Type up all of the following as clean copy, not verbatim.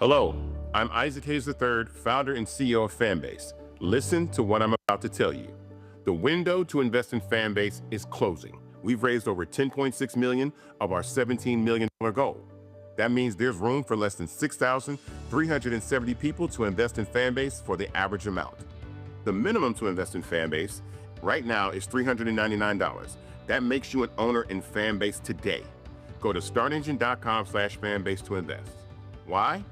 Hello, I'm Isaac Hayes III, founder and CEO of Fanbase. Listen to what I'm about to tell you. The window to invest in Fanbase is closing. We've raised over $10.6 million of our $17 million goal. That means there's room for less than 6,370 people to invest in Fanbase for the average amount. The minimum to invest in Fanbase right now is $399. That makes you an owner in Fanbase today. Go to startengine.com/fanbase to invest. Why?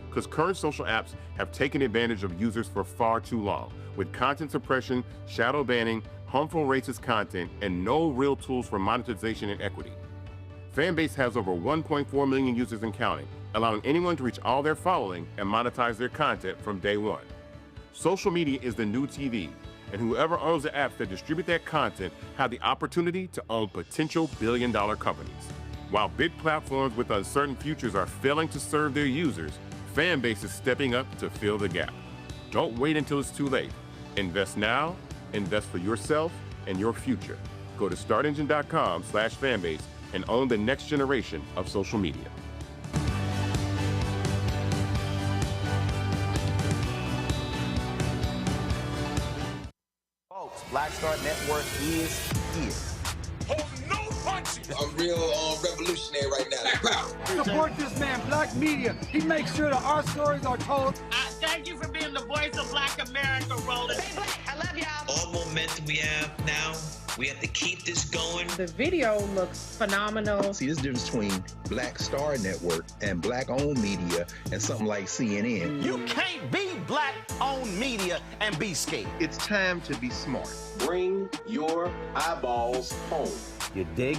Because current social apps have taken advantage of users for far too long, with content suppression, shadow banning, harmful racist content, and no real tools for monetization and equity. Fanbase has over 1.4 million users and counting, allowing anyone to reach all their following and monetize their content from day one. Social media is the new TV, and whoever owns the apps that distribute that content have the opportunity to own potential billion-dollar companies. While big platforms with uncertain futures are failing to serve their users, Fanbase is stepping up to fill the gap. Don't wait until it's too late. Invest now, invest for yourself and your future. Go to startengine.com/fanbase and own the next generation of social media. Folks, Black Star Network is here. Hold no punches. I'm real revolutionary right now. Support this man, Black Media. He makes sure that our stories are told. Thank you for being the voice of Black America, Roland. Stay black. I love y'all. All momentum we have now, we have to keep this going. The video looks phenomenal. See, this difference between Black Star Network and Black-owned media and something like CNN. You can't be Black-owned media and be scared. It's time to be smart. Bring your eyeballs home. You dig?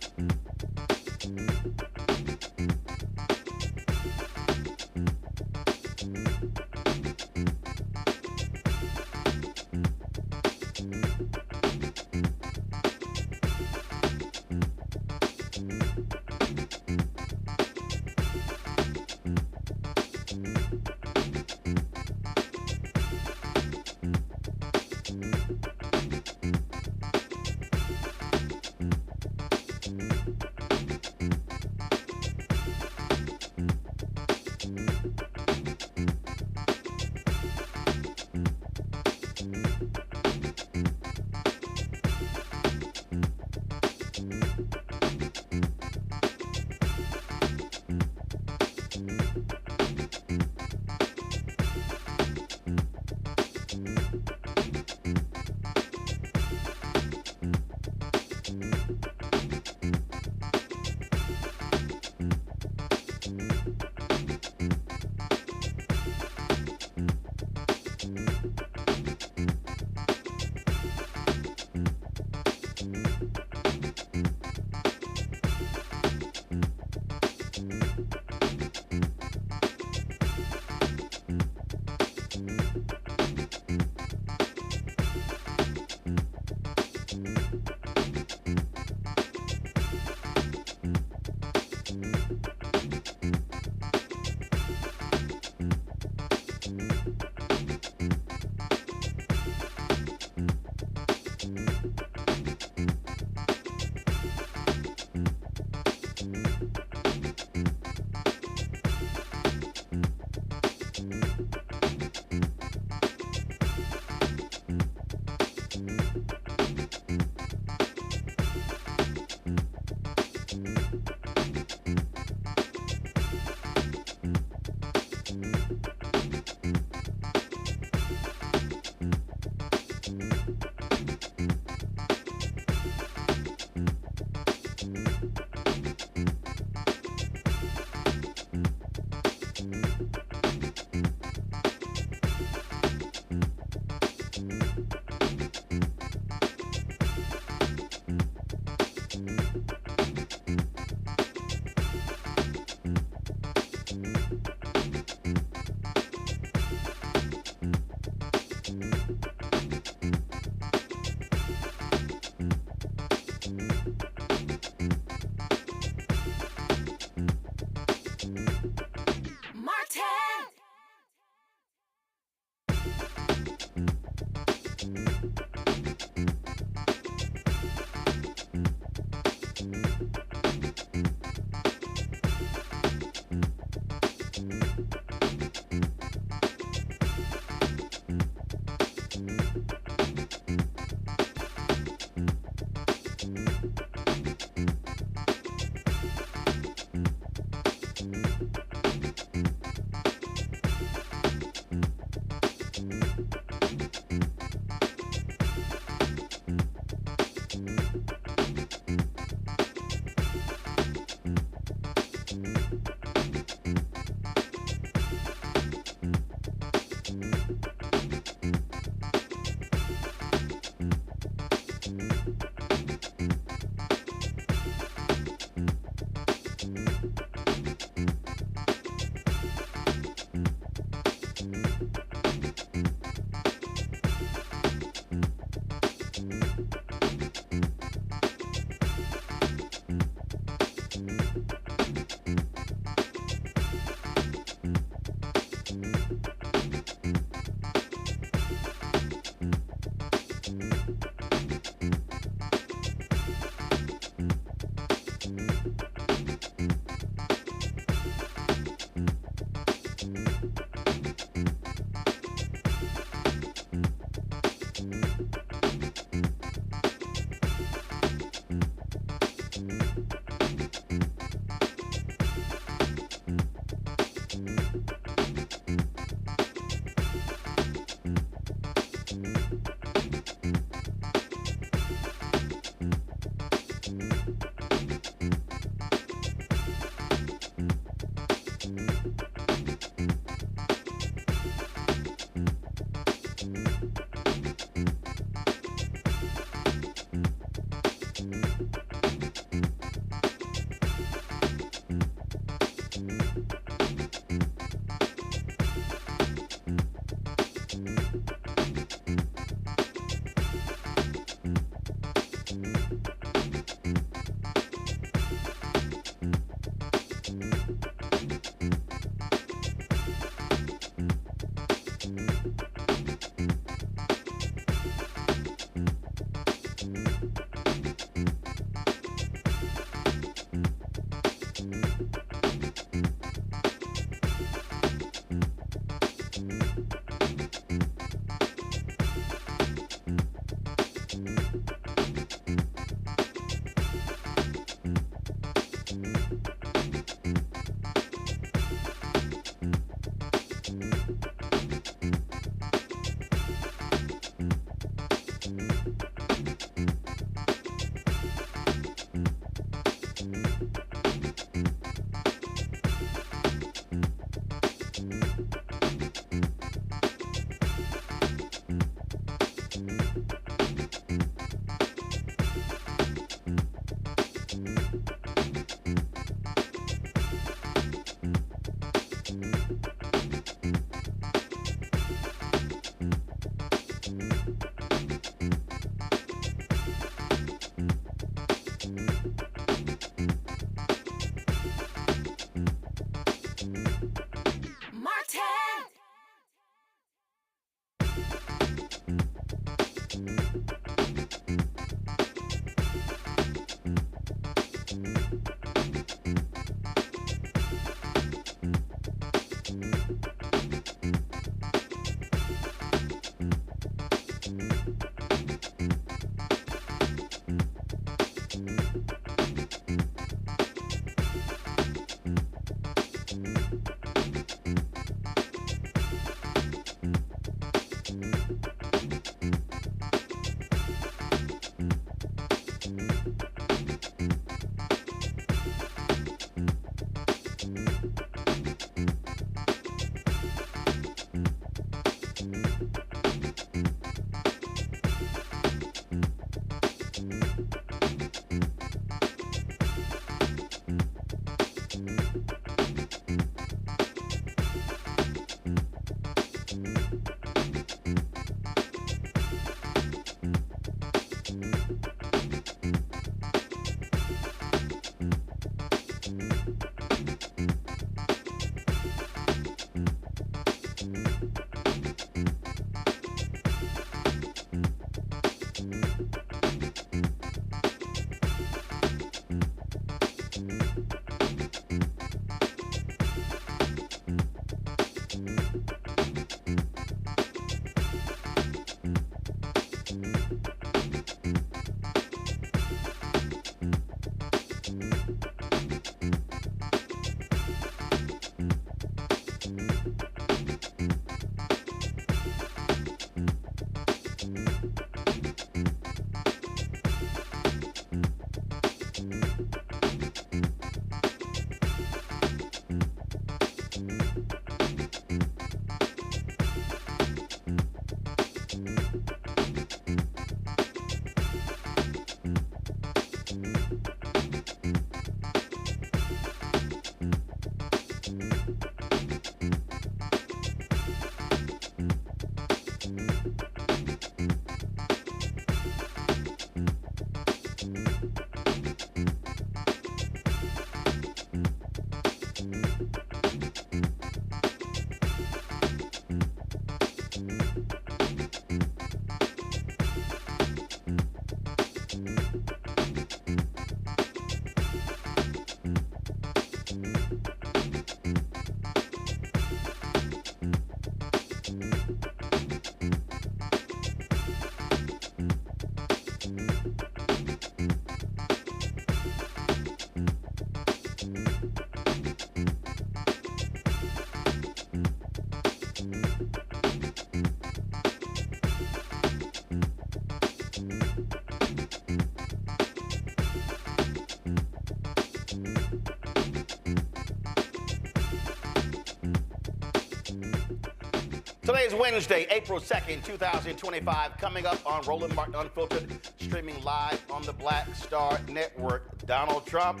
Today is Wednesday, April 2nd, 2025. Coming up on Roland Martin Unfiltered, streaming live on the Black Star Network. Donald Trump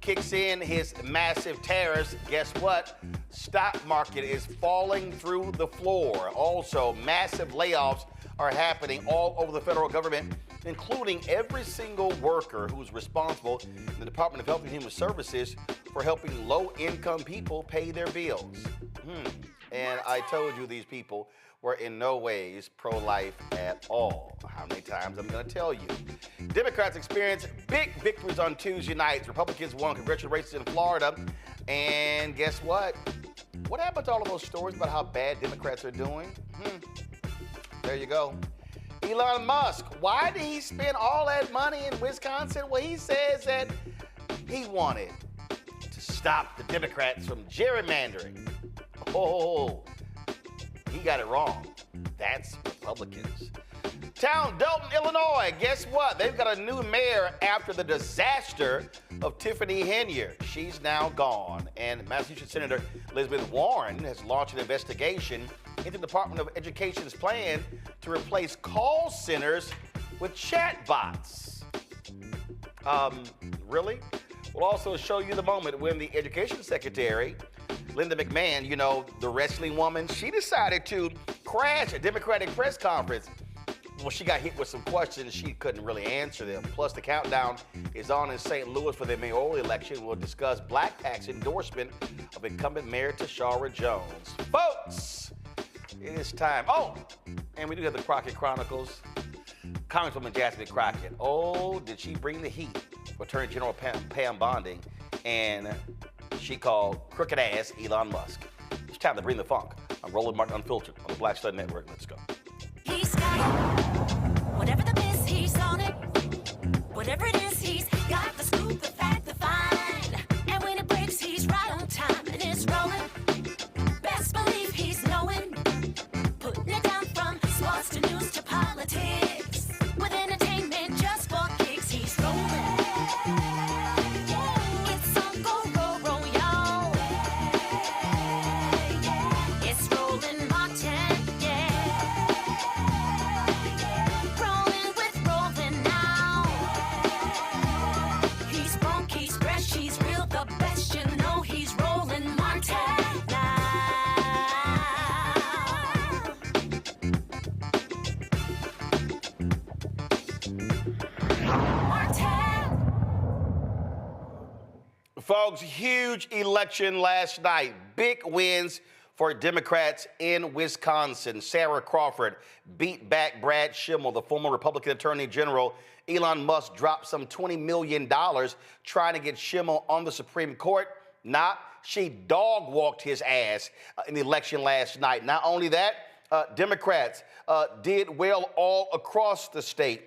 kicks in his massive tariffs. Guess what? Stock market is falling through the floor. Also, massive layoffs are happening all over the federal government, including every single worker who's responsible in the Department of Health and Human Services for helping low-income people pay their bills. And I told you these people were in no ways pro-life at all. How many times I'm going to tell you? Democrats experienced big victories on Tuesday nights. Republicans won congressional races in Florida. And guess what? What happened to all of those stories about how bad Democrats are doing? There you go. Elon Musk, why did he spend all that money in Wisconsin? Well, he says that he wanted to stop the Democrats from gerrymandering. Oh, he got it wrong. That's Republicans. Town Dolton, Illinois. Guess what? They've got a new mayor after the disaster of Tiffany Henyard. She's now gone. And Massachusetts Senator Elizabeth Warren has launched an investigation into the Department of Education's plan to replace call centers with chatbots. Really? We'll also show you the moment when the Education Secretary, Linda McMahon, you know, the wrestling woman, she decided to crash a Democratic press conference. Well, she got hit with some questions. She couldn't really answer them. Plus, the countdown is on in St. Louis for the mayoral election. We'll discuss Black PAC's endorsement of incumbent Mayor Tishaura Jones. Folks, it is time. Oh, and we do have the Crockett Chronicles. Congresswoman Jasmine Crockett. Oh, did she bring the heat for Attorney General Pam Bonding? And she called crooked ass Elon Musk. It's time to bring the funk. I'm Roland Martin Unfiltered on the Black Star Network. Let's go. He's got it. Whatever the biz, he's on it. Whatever it is, he's got the scoop, the fact, the find. And when it breaks, he's right on time and it's rolling. Best believe he's knowing. Putting it down from sports to news to politics. With entertainment just for kicks, he's rolling. It's on go, roll, roll, y'all. It's Roland Martin, rolling with Roland now. He's funky, he's fresh, he's real, the best, you know he's Roland Martin now. Folks, huge election last night. Big wins for Democrats in Wisconsin. Sarah Crawford beat back Brad Schimmel, the former Republican Attorney General. Elon Musk dropped some $20 million trying to get Schimmel on the Supreme Court. She dog-walked his ass in the election last night. Not only that, Democrats did well all across the state.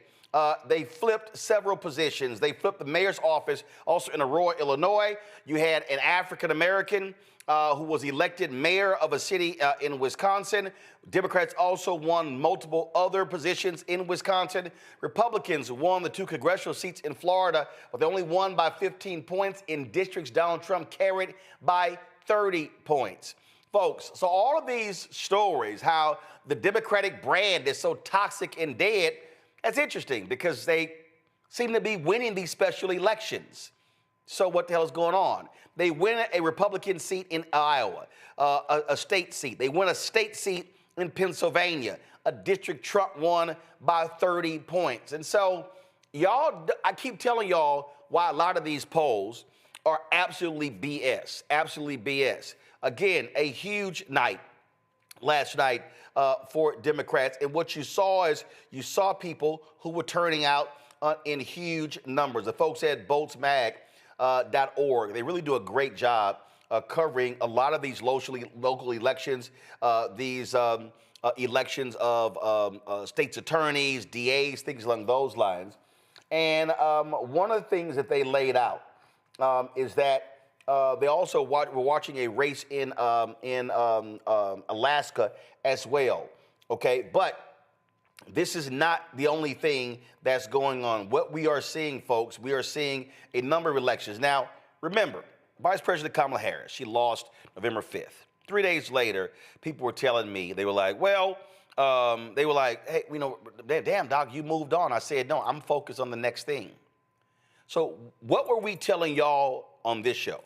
They flipped several positions. They flipped the mayor's office. Also in Aurora, Illinois, you had an African-American who was elected mayor of a city in Wisconsin. Democrats also won multiple other positions in Wisconsin. Republicans won the 2 congressional seats in Florida, but they only won by 15 points in districts Donald Trump carried by 30 points. Folks, so all of these stories, how the Democratic brand is so toxic and dead, that's interesting because they seem to be winning these special elections. So what the hell is going on? They win a Republican seat in Iowa, a state seat. They win a state seat in Pennsylvania, a district Trump won by 30 points. And so I keep telling y'all why a lot of these polls are absolutely BS, absolutely BS. Again, a huge night last night for Democrats. And what you saw is you saw people who were turning out in huge numbers. The folks at votesmag.org, they really do a great job covering a lot of these local elections, these elections of states' attorneys, DAs, things along those lines. And one of the things that they laid out is that they also were watching a race in Alaska as well. Okay, but this is not the only thing that's going on. What we are seeing, folks, we are seeing a number of elections. Now, remember, Vice President Kamala Harris, she lost November 5th. 3 days later, people were telling me, they were like, hey, damn, Doc, you moved on. I said, no, I'm focused on the next thing. So what were we telling y'all on this show?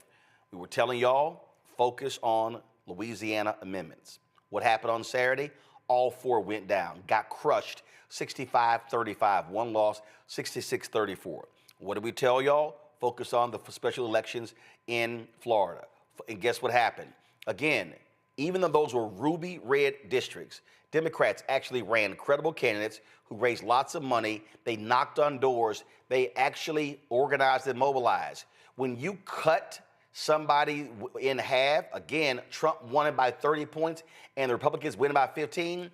We were telling y'all, focus on Louisiana amendments. What happened on Saturday? All 4 went down, got crushed, 65-35. One lost, 66-34. What did we tell y'all? Focus on the special elections in Florida. And guess what happened? Again, even though those were ruby red districts, Democrats actually ran credible candidates who raised lots of money. They knocked on doors. They actually organized and mobilized. When you cut somebody in half, again, Trump won it by 30 points and the Republicans win by 15,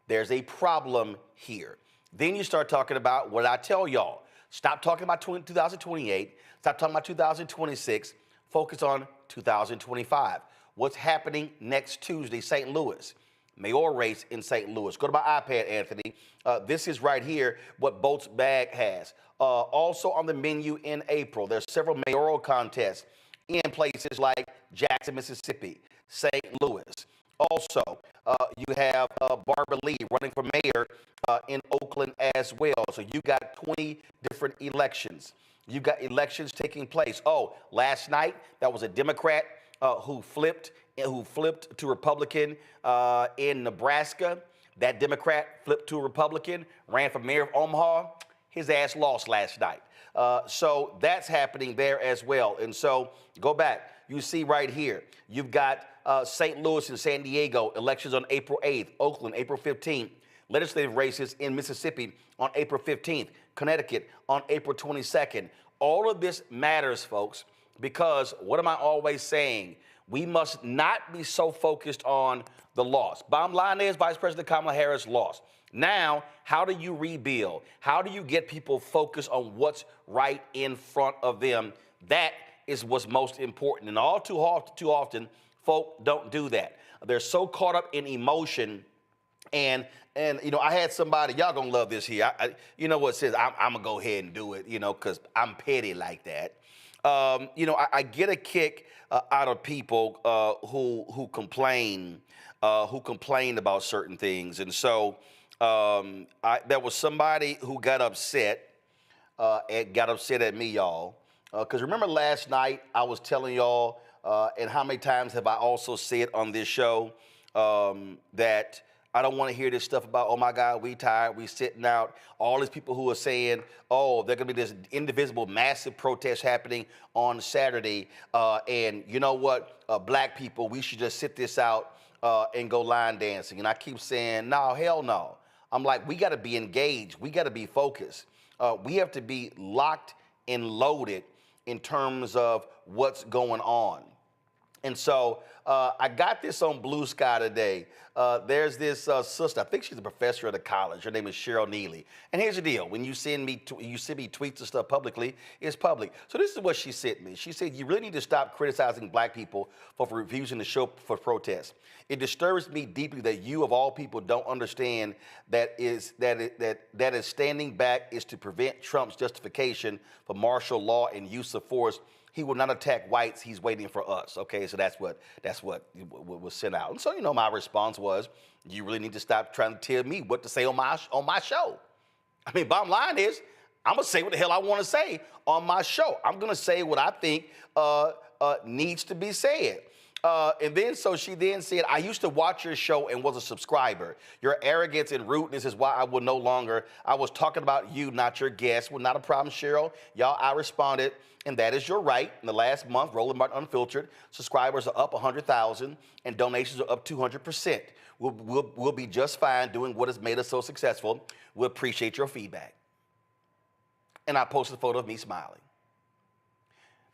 there's a problem here. Then you start talking about what I tell y'all. Stop talking about 2028. Stop talking about 2026. Focus on 2025. What's happening next Tuesday, St. Louis? Mayoral race in St. Louis. Go to my iPad, Anthony. This is right here what Bolt's Bag has. Also on the menu in April, there's several mayoral contests in places like Jackson, Mississippi, St. Louis. Also, you have Barbara Lee running for mayor in Oakland as well. So you got 20 different elections. You got elections taking place. Oh, last night, that was a Democrat who flipped to Republican in Nebraska. That Democrat flipped to a Republican, ran for mayor of Omaha. His ass lost last night. So that's happening there as well. And so go back. You see right here, you've got St. Louis and San Diego, elections on April 8th, Oakland, April 15th, legislative races in Mississippi on April 15th, Connecticut on April 22nd. All of this matters, folks, because what am I always saying? We must not be so focused on the loss. Bottom line is Vice President Kamala Harris lost. Now, how do you rebuild? How do you get people focused on what's right in front of them? That is what's most important. And all too often, folk don't do that. They're so caught up in emotion. And you know, I had somebody, y'all gonna love this here. You know what says, I'm gonna go ahead and do it, you know, because I'm petty like that. You know, I get a kick out of people who complain about certain things. And so there was somebody who got upset at me, y'all. Because remember last night I was telling y'all, and how many times have I also said on this show that I don't want to hear this stuff about, oh my God, we tired, we sitting out. All these people who are saying, oh, there's going to be this indivisible massive protest happening on Saturday. And you know what, black people, we should just sit this out and go line dancing. And I keep saying, no, hell no. I'm like, we got to be engaged. We got to be focused. We have to be locked and loaded in terms of what's going on. And so I got this on Blue Sky today. There's this sister, I think she's a professor at a college. Her name is Cheryl Neely. And here's the deal. When you send me tweets and stuff publicly, it's public. So this is what she sent me. She said, you really need to stop criticizing black people for refusing to show for protest. It disturbs me deeply that you, of all people, don't understand that standing back is to prevent Trump's justification for martial law and use of force. He will not attack whites. He's waiting for us. Okay, so that's what was sent out. And so, you know, my response was, you really need to stop trying to tell me what to say on my show. I mean, bottom line is, I'm gonna say what the hell I want to say on my show. I'm gonna say what I think needs to be said. And then so she then said, I used to watch your show and was a subscriber. Your arrogance and rudeness is why I will no longer. I was talking about you, not your guest. Well, not a problem, Cheryl. Y'all, I responded, and that is your right. In the last month, Roland Martin Unfiltered, subscribers are up 100,000 and donations are up 200%. We'll be just fine doing what has made us so successful. We appreciate your feedback. And I posted a photo of me smiling.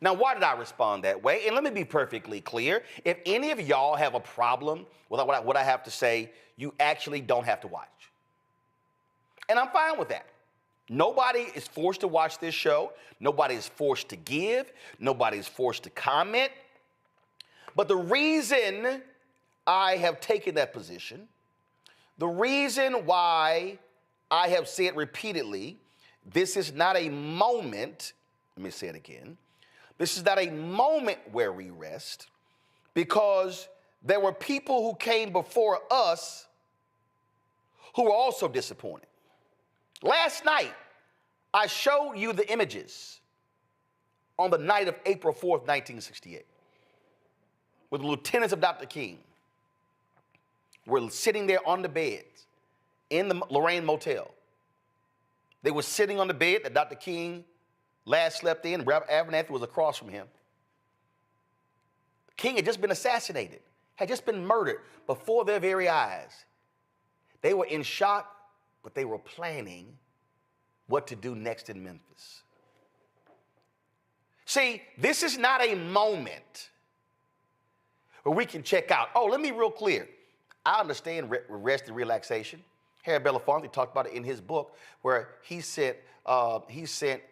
Now, why did I respond that way? And let me be perfectly clear. If any of y'all have a problem with what I have to say, you actually don't have to watch. And I'm fine with that. Nobody is forced to watch this show. Nobody is forced to give. Nobody is forced to comment. But the reason I have taken that position, the reason why I have said repeatedly, this is not a moment, let me say it again, this is not a moment where we rest, because there were people who came before us who were also disappointed. Last night, I showed you the images on the night of April 4th, 1968, where the lieutenants of Dr. King were sitting there on the beds in the Lorraine Motel. They were sitting on the bed that Dr. King last slept in. Robert Abernathy was across from him. King had just been assassinated, had just been murdered before their very eyes. They were in shock, but they were planning what to do next in Memphis. See, this is not a moment where we can check out. Oh, let me be real clear. I understand rest and relaxation. Harry Belafonte talked about it in his book, where he sent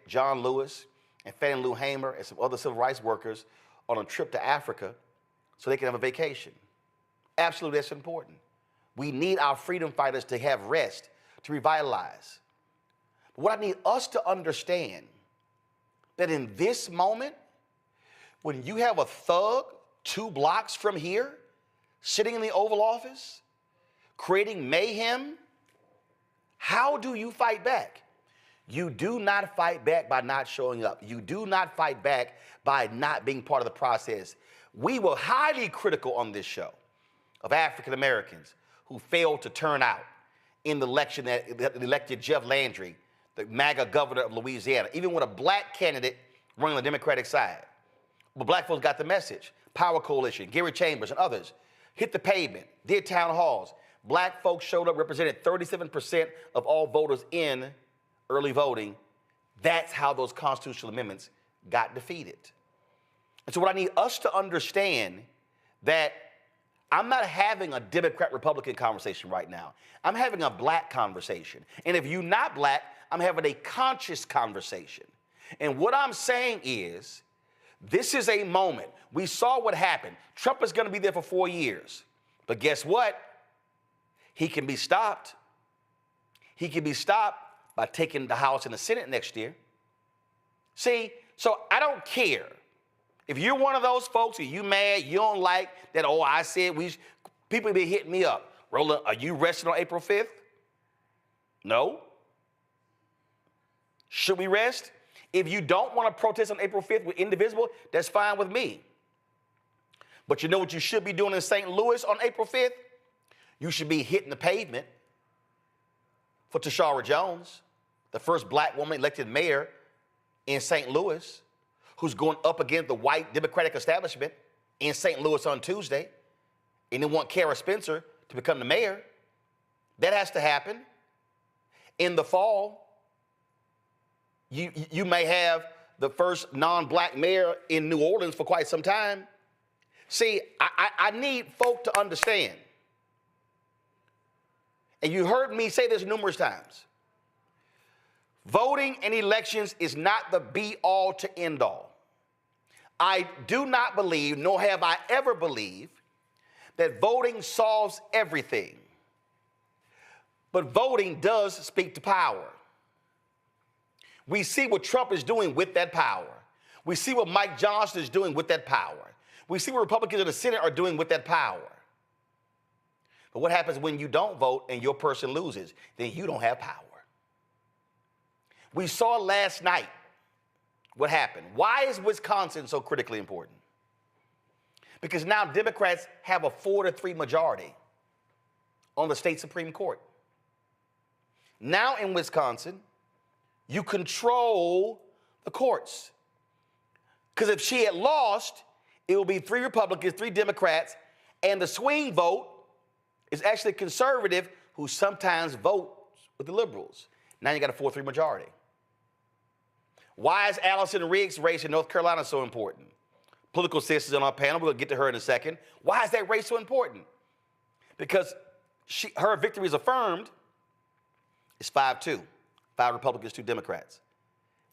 John Lewis and Fannie Lou Hamer and some other civil rights workers on a trip to Africa so they can have a vacation. Absolutely, that's important. We need our freedom fighters to have rest, to revitalize. But what I need us to understand, that in this moment, when you have a thug 2 blocks from here, sitting in the Oval Office, creating mayhem, how do you fight back? You do not fight back by not showing up. You do not fight back by not being part of the process. We were highly critical on this show of African Americans who failed to turn out in the election that elected Jeff Landry, the MAGA governor of Louisiana, even with a black candidate running on the Democratic side. But black folks got the message. Power Coalition, Gary Chambers and others hit the pavement, did town halls. Black folks showed up, represented 37% of all voters in early voting. That's how those constitutional amendments got defeated. And so what I need us to understand, that I'm not having a Democrat-Republican conversation right now. I'm having a black conversation. And if you're not black, I'm having a conscious conversation. And what I'm saying is, this is a moment. We saw what happened. Trump is going to be there for 4 years. But guess what? He can be stopped. He can be stopped by taking the House and the Senate next year. See, so I don't care. If you're one of those folks, and you mad, you don't like that, oh, I said people be hitting me up. Roland, are you resting on April 5th? No. Should we rest? If you don't want to protest on April 5th with Indivisible, that's fine with me. But you know what you should be doing in St. Louis on April 5th? You should be hitting the pavement for Tishaura Jones, the first black woman elected mayor in St. Louis, who's going up against the white Democratic establishment in St. Louis on Tuesday. and they want Kara Spencer to become the mayor. That has to happen. In the fall, you may have the first non-black mayor in New Orleans for quite some time. See, I need folk to understand, and you heard me say this numerous times, voting in elections is not the be-all to end-all. I do not believe, nor have I ever believed, that voting solves everything. But voting does speak to power. We see what Trump is doing with that power. We see what Mike Johnson is doing with that power. We see what Republicans in the Senate are doing with that power. But what happens when you don't vote and your person loses? Then you don't have power. We saw last night what happened. Why is Wisconsin so critically important? Because now Democrats have a 4-3 majority on the state Supreme Court. Now in Wisconsin, you control the courts. Because if she had lost, it will be 3 Republicans, 3 Democrats, and the swing vote is actually conservative who sometimes vote with the liberals. Now you got a 4-3 majority. Why is Allison Riggs' race in North Carolina so important? Political sisters on our panel, we'll get to her in a second. Why is that race so important? Because her victory is affirmed. It's 5-2, 5 Republicans, 2 Democrats.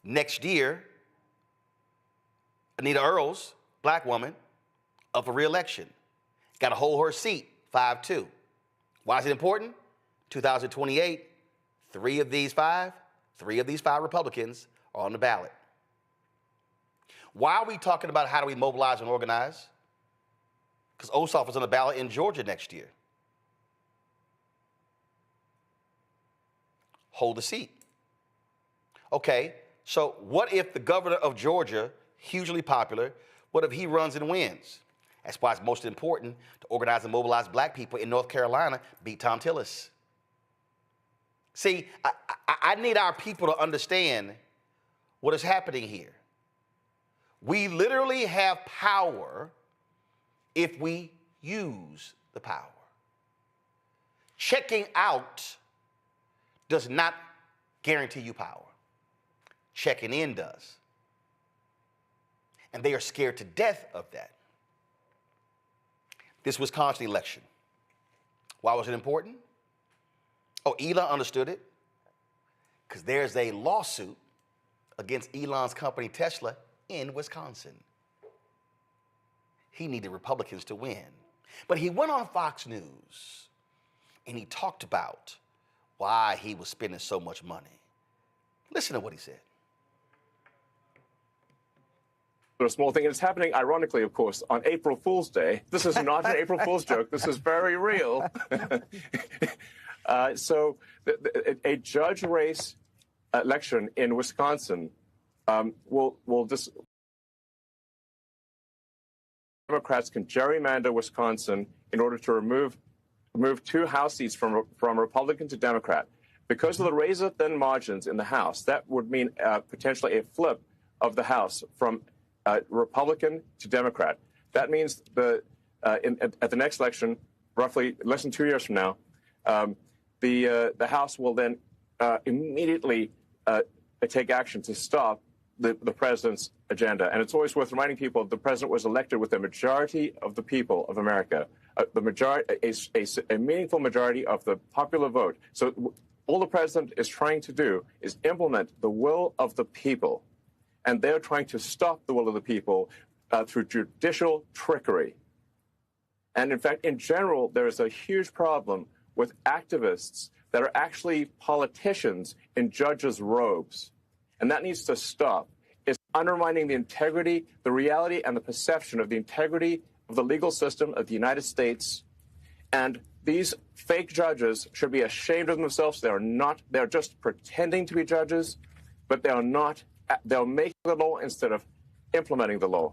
Next year, Anita Earls, black woman, up for re-election. Got to hold her seat, 5-2. Why is it important? 2028, 3 of these 5 Republicans are on the ballot. Why are we talking about how do we mobilize and organize? Because Ossoff is on the ballot in Georgia next year. Hold the seat. Okay, so what if the governor of Georgia, hugely popular, what if he runs and wins? That's why it's most important to organize and mobilize black people in North Carolina, beat Tom Tillis. See, I need our people to understand what is happening here. We literally have power if we use the power. Checking out does not guarantee you power. Checking in does. And they are scared to death of that. This Wisconsin election. Why was it important? Oh, Elon understood it. Because there's a lawsuit against Elon's company Tesla in Wisconsin. He needed Republicans to win. But he went on Fox News and he talked about why he was spending so much money. Listen to what he said. A small thing, and it's happening ironically, of course, on April Fool's Day. This is not an April Fool's joke. This is very real. So a judge race election in Wisconsin will just Democrats can gerrymander Wisconsin in order to remove 2 House seats from Republican to Democrat. Because of the razor-thin margins in the House, that would mean potentially a flip of the House from Republican to Democrat. That means at the next election, roughly less than 2 years from now, the House will then immediately take action to stop the president's agenda. And it's always worth reminding people the president was elected with a majority of the people of America, a meaningful majority of the popular vote. So all the president is trying to do is implement the will of the people. And they're trying to stop the will of the people through judicial trickery. And in fact, in general, there is a huge problem with activists that are actually politicians in judges' robes. And that needs to stop. It's undermining the integrity, the reality, and the perception of the integrity of the legal system of the United States. And these fake judges should be ashamed of themselves. They're just pretending to be judges, but they are not. They're making the law instead of implementing the law.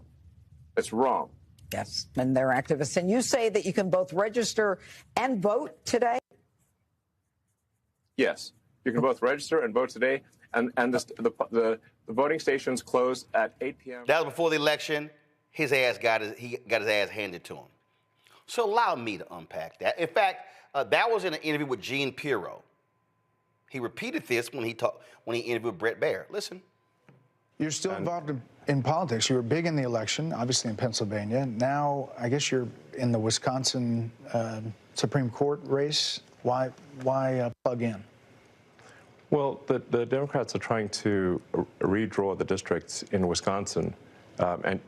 It's wrong. Yes, and they're activists. And you say that you can both register and vote today? Yes, you can both register and vote today. And the voting stations close at 8 p.m. That was before the election. His ass got his ass handed to him. So allow me to unpack that. In fact, that was in an interview with Gene Pirro. He repeated this when he interviewed Brett Baer. Listen. You're still involved in politics. You were big in the election, obviously in Pennsylvania. Now, I guess you're in the Wisconsin Supreme Court race. Why plug in? Well, the Democrats are trying to redraw the districts in Wisconsin. And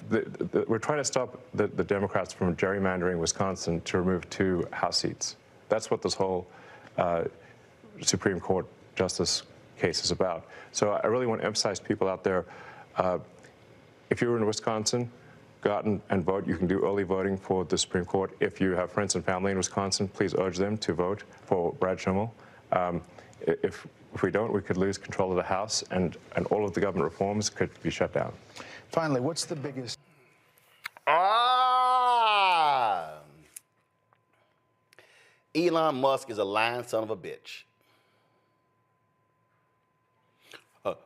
we're trying to stop the Democrats from gerrymandering Wisconsin to remove 2 House seats. That's what this whole Supreme Court justice case is about. So I really want to emphasize people out there, if you're in Wisconsin, go out and vote. You can do early voting for the Supreme Court. If you have friends and family in Wisconsin, please urge them to vote for Brad Schimmel. If we don't, we could lose control of the House, and all of the government reforms could be shut down. Finally, what's the biggest? Elon Musk is a lying son of a bitch. The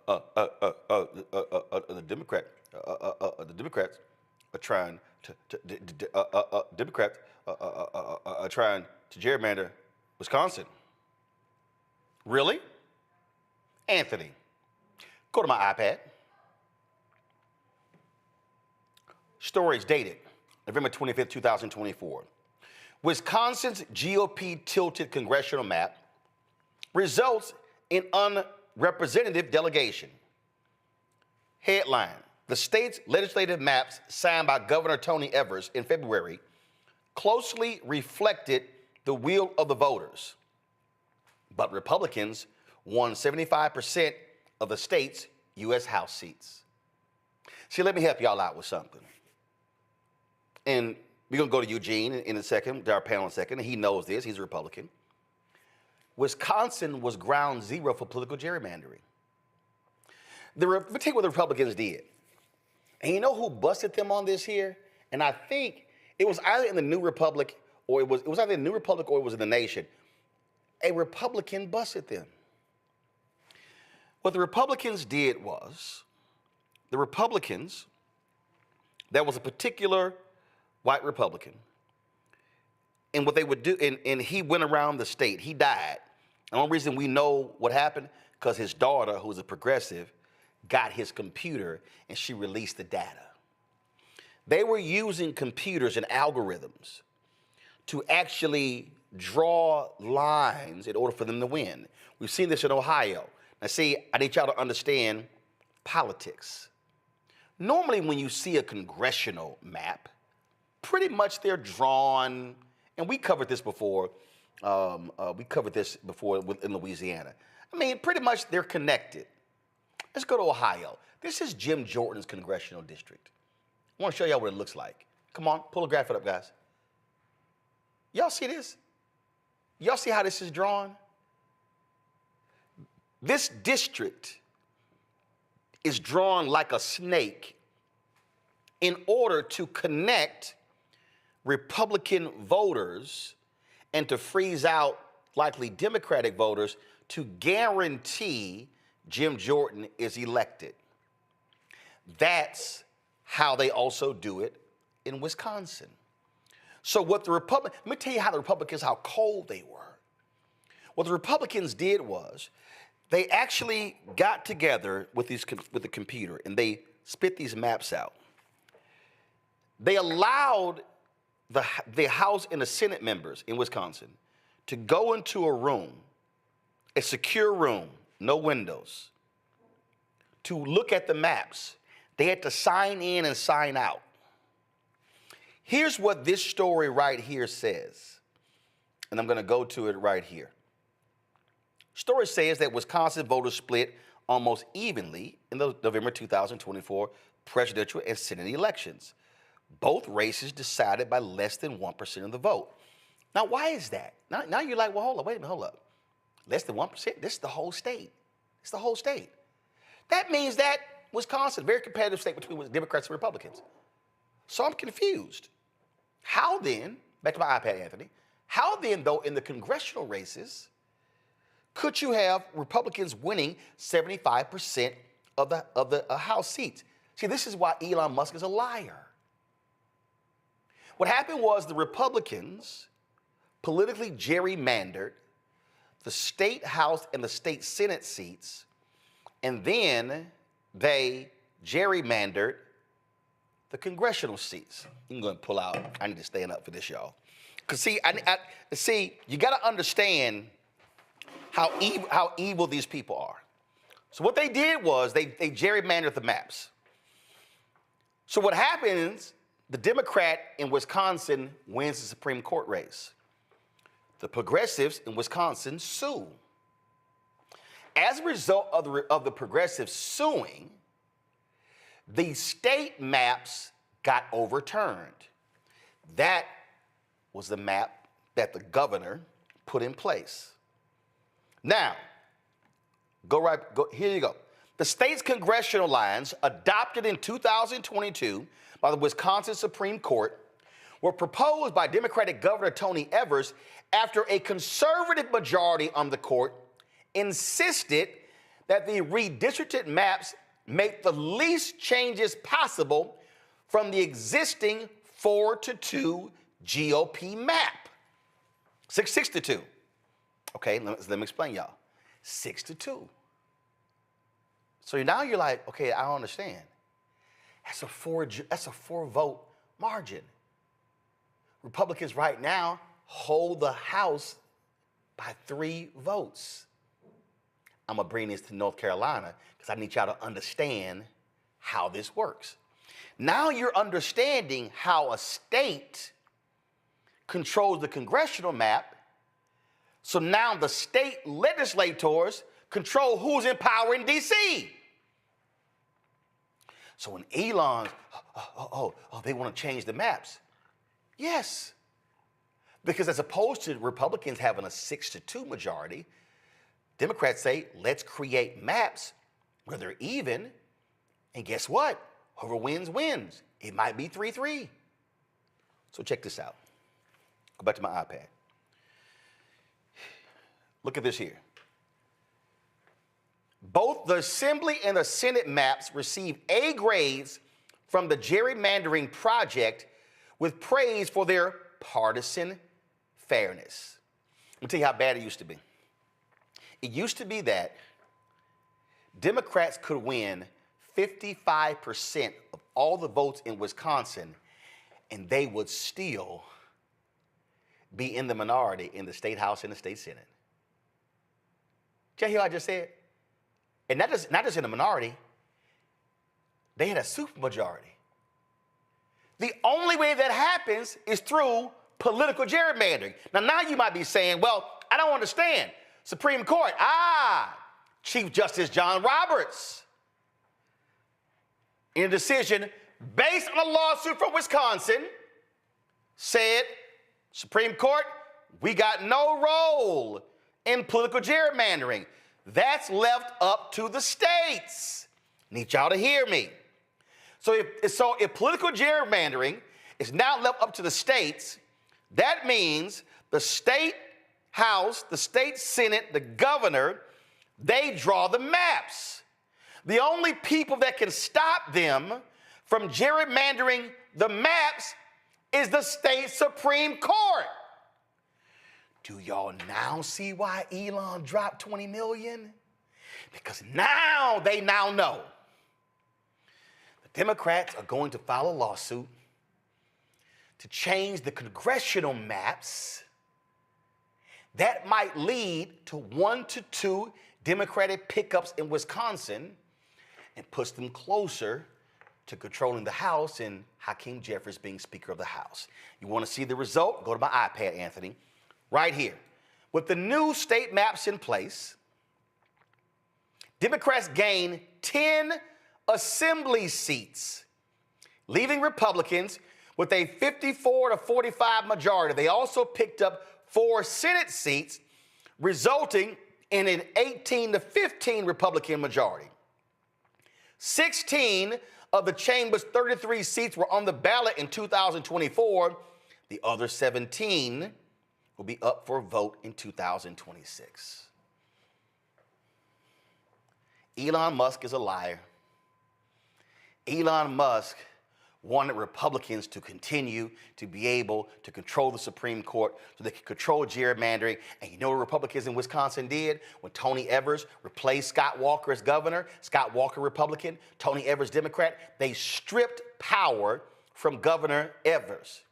Democrats are trying to gerrymander Wisconsin. Really? Anthony, go to my iPad. Stories dated November 25th, 2024. Wisconsin's GOP tilted congressional map results in unrepresentative delegation. Headline: the state's legislative maps signed by Governor Tony Evers in February closely reflected the will of the voters, but Republicans won 75% of the state's U.S. House seats. See, let me help y'all out with something. And we're going to go to Eugene in a second, to our panel in a second, and he knows this. He's a Republican. Wisconsin was ground zero for political gerrymandering. Let me tell you what the Republicans did. And you know who busted them on this here? And I think it was either in the New Republic or it was either in the New Republic or it was in the Nation. A Republican busted them. What the Republicans did was, there was a particular white Republican, and what they would do, and he went around the state. He died. The only reason we know what happened, because his daughter, who's a progressive, got his computer and she released the data. They were using computers and algorithms to actually draw lines in order for them to win. We've seen this in Ohio. Now see, I need y'all to understand politics. Normally when you see a congressional map, pretty much they're drawn, and we covered this before, in Louisiana. I mean, pretty much they're connected. Let's go to Ohio. This is Jim Jordan's congressional district. I want to show y'all what it looks like. Come on, pull a graphic up, guys. Y'all see this? Y'all see how this is drawn? This district is drawn like a snake in order to connect Republican voters and to freeze out likely Democratic voters to guarantee Jim Jordan is elected. That's how they also do it in Wisconsin. So what the let me tell you how the Republicans, how cold they were. What the Republicans did was they actually got together with the computer and they spit these maps out. They allowed the House and the Senate members in Wisconsin to go into a room, a secure room, no windows, to look at the maps. They had to sign in and sign out. Here's what this story right here says, and I'm going to go to it right here. Story says that Wisconsin voters split almost evenly in the November 2024 presidential and Senate elections. Both races decided by less than 1% of the vote. Now, why is that? Now you're like, well, hold up, wait a minute, hold up. Less than 1%? This is the whole state. It's the whole state. That means that Wisconsin, very competitive state between Democrats and Republicans. So I'm confused. How then, back to my iPad, Anthony, how then, though, in the congressional races, could you have Republicans winning 75% of the House seats? See, this is why Elon Musk is a liar. What happened was the Republicans politically gerrymandered the state House and the state Senate seats, and then they gerrymandered the congressional seats. I'm going to pull out. I need to stand up for this, y'all. Because see, you got to understand how evil these people are. So what they did was they gerrymandered the maps. So what happens, the Democrat in Wisconsin wins the Supreme Court race. The progressives in Wisconsin sue. As a result of the progressives suing, the state maps got overturned. That was the map that the governor put in place. Now, here you go. The state's congressional lines, adopted in 2022 by the Wisconsin Supreme Court, were proposed by Democratic Governor Tony Evers after a conservative majority on the court insisted that the redistricted maps make the least changes possible from the existing 4-2 GOP map. 6-2. Okay, let me explain, y'all. 6-2. So now you're like, okay, I don't understand. That's a four vote margin. Republicans right now hold the House by 3 votes. I'm gonna bring this to North Carolina because I need y'all to understand how this works. Now you're understanding how a state controls the congressional map. So now the state legislators control who's in power in D.C. So when Elon, they want to change the maps. Yes, because as opposed to Republicans having a 6-2 majority, Democrats say, let's create maps where they're even, and guess what? Whoever wins, wins. It might be 3-3. So check this out. Go back to my iPad. Look at this here. Both the Assembly and the Senate maps received A grades from the Gerrymandering Project with praise for their partisan fairness. Let me tell you how bad it used to be. It used to be that Democrats could win 55% of all the votes in Wisconsin, and they would still be in the minority in the state House and the state Senate. Did you hear what I just said? And not just in the minority, they had a supermajority. The only way that happens is through political gerrymandering. Now you might be saying, well, I don't understand. Supreme Court, Chief Justice John Roberts, in a decision based on a lawsuit from Wisconsin, said, Supreme Court, we got no role in political gerrymandering. That's left up to the states. Need y'all to hear me. So if political gerrymandering is now left up to the states, that means the state House, the state Senate, the governor, they draw the maps. The only people that can stop them from gerrymandering the maps is the state Supreme Court. Do y'all now see why Elon dropped $20 million? Because they now know the Democrats are going to file a lawsuit to change the congressional maps. That might lead to 1-2 Democratic pickups in Wisconsin and puts them closer to controlling the House and Hakeem Jeffries being Speaker of the House. You want to see the result? Go to my iPad, Anthony. Right here. With the new state maps in place, Democrats gain 10 assembly seats, leaving Republicans with a 54-45 majority. They also picked up 4 Senate seats, resulting in an 18-15 Republican majority. 16 of the chamber's 33 seats were on the ballot in 2024. The other 17 will be up for a vote in 2026. Elon Musk is a liar. Elon Musk wanted Republicans to continue to be able to control the Supreme Court so they could control gerrymandering. And you know what Republicans in Wisconsin did when Tony Evers replaced Scott Walker as governor? Scott Walker, Republican, Tony Evers, Democrat. They stripped power from Governor Evers.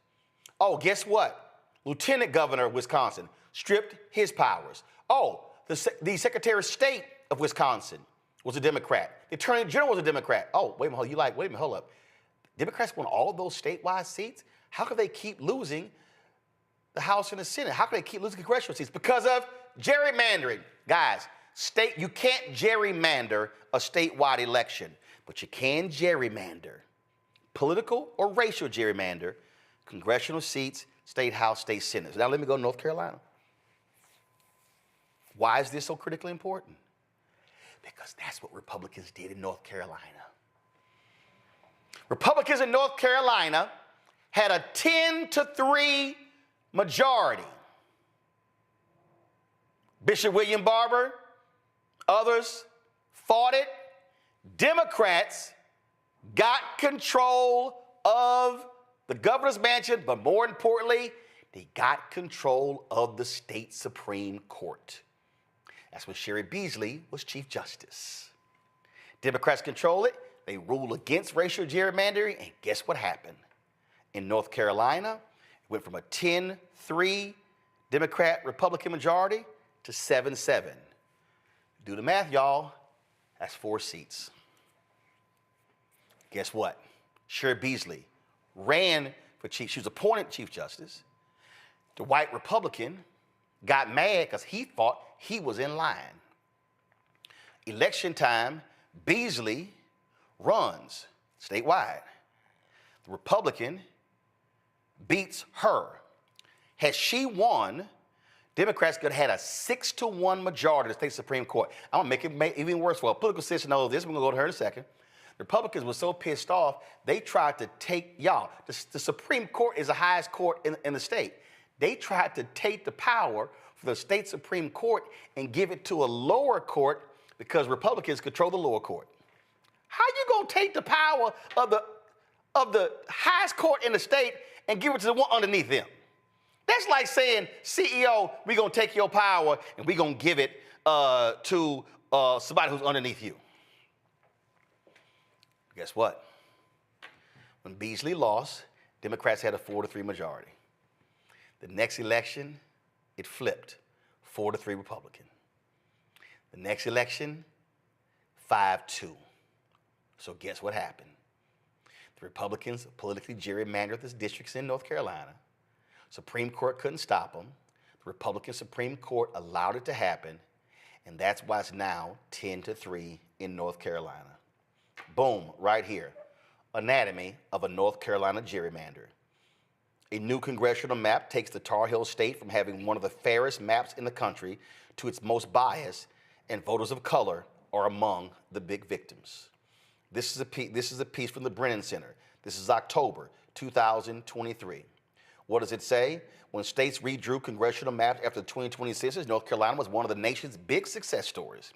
Oh, guess what? Lieutenant Governor of Wisconsin stripped his powers. Oh, the Secretary of State of Wisconsin was a Democrat. The Attorney General was a Democrat. Oh, wait a minute, hold up. Democrats won all of those statewide seats? How could they keep losing the House and the Senate? How could they keep losing congressional seats? Because of gerrymandering. Guys, you can't gerrymander a statewide election, but you can gerrymander, political or racial gerrymander, congressional seats, state House, state Senate. So now let me go to North Carolina. Why is this so critically important? Because that's what Republicans did in North Carolina. Republicans in North Carolina had a 10-3 majority. Bishop William Barber, others fought it. Democrats got control of the governor's mansion, but more importantly, they got control of the state Supreme Court. That's when Sherry Beasley was Chief Justice. Democrats control it. They rule against racial gerrymandering, and guess what happened? In North Carolina, it went from a 10-3 Democrat-Republican majority to 7-7. Do the math, y'all. That's 4 seats. Guess what? Sherry Beasley ran for Chief. She was appointed Chief Justice. The white Republican got mad because he thought he was in line. Election time, Beasley runs statewide. The Republican beats her. Had she won, Democrats could have had a 6-1 majority in the state Supreme Court. I'm gonna make it even worse for a political system. Knows this. We're gonna go to her in a second. The Republicans were so pissed off, they tried to take, y'all, the Supreme Court is the highest court in the state. They tried to take the power for the state Supreme Court and give it to a lower court because Republicans control the lower court. How you gonna take the power of the highest court in the state and give it to the one underneath them? That's like saying, CEO, we're gonna take your power and we're gonna give it to somebody who's underneath you. Guess what? When Beasley lost, Democrats had a 4-3 majority. The next election, it flipped, 4-3 Republican. The next election, 5-2. So guess what happened? The Republicans politically gerrymandered the districts in North Carolina. Supreme Court couldn't stop them. The Republican Supreme Court allowed it to happen, and that's why it's now 10-3 in North Carolina. Boom, right here. Anatomy of a North Carolina gerrymander. A new congressional map takes the Tar Heel state from having one of the fairest maps in the country to its most biased, and voters of color are among the big victims. This is a piece from the Brennan Center. This is October 2023. What does it say? When states redrew congressional maps after the 2020 census, North Carolina was one of the nation's big success stories.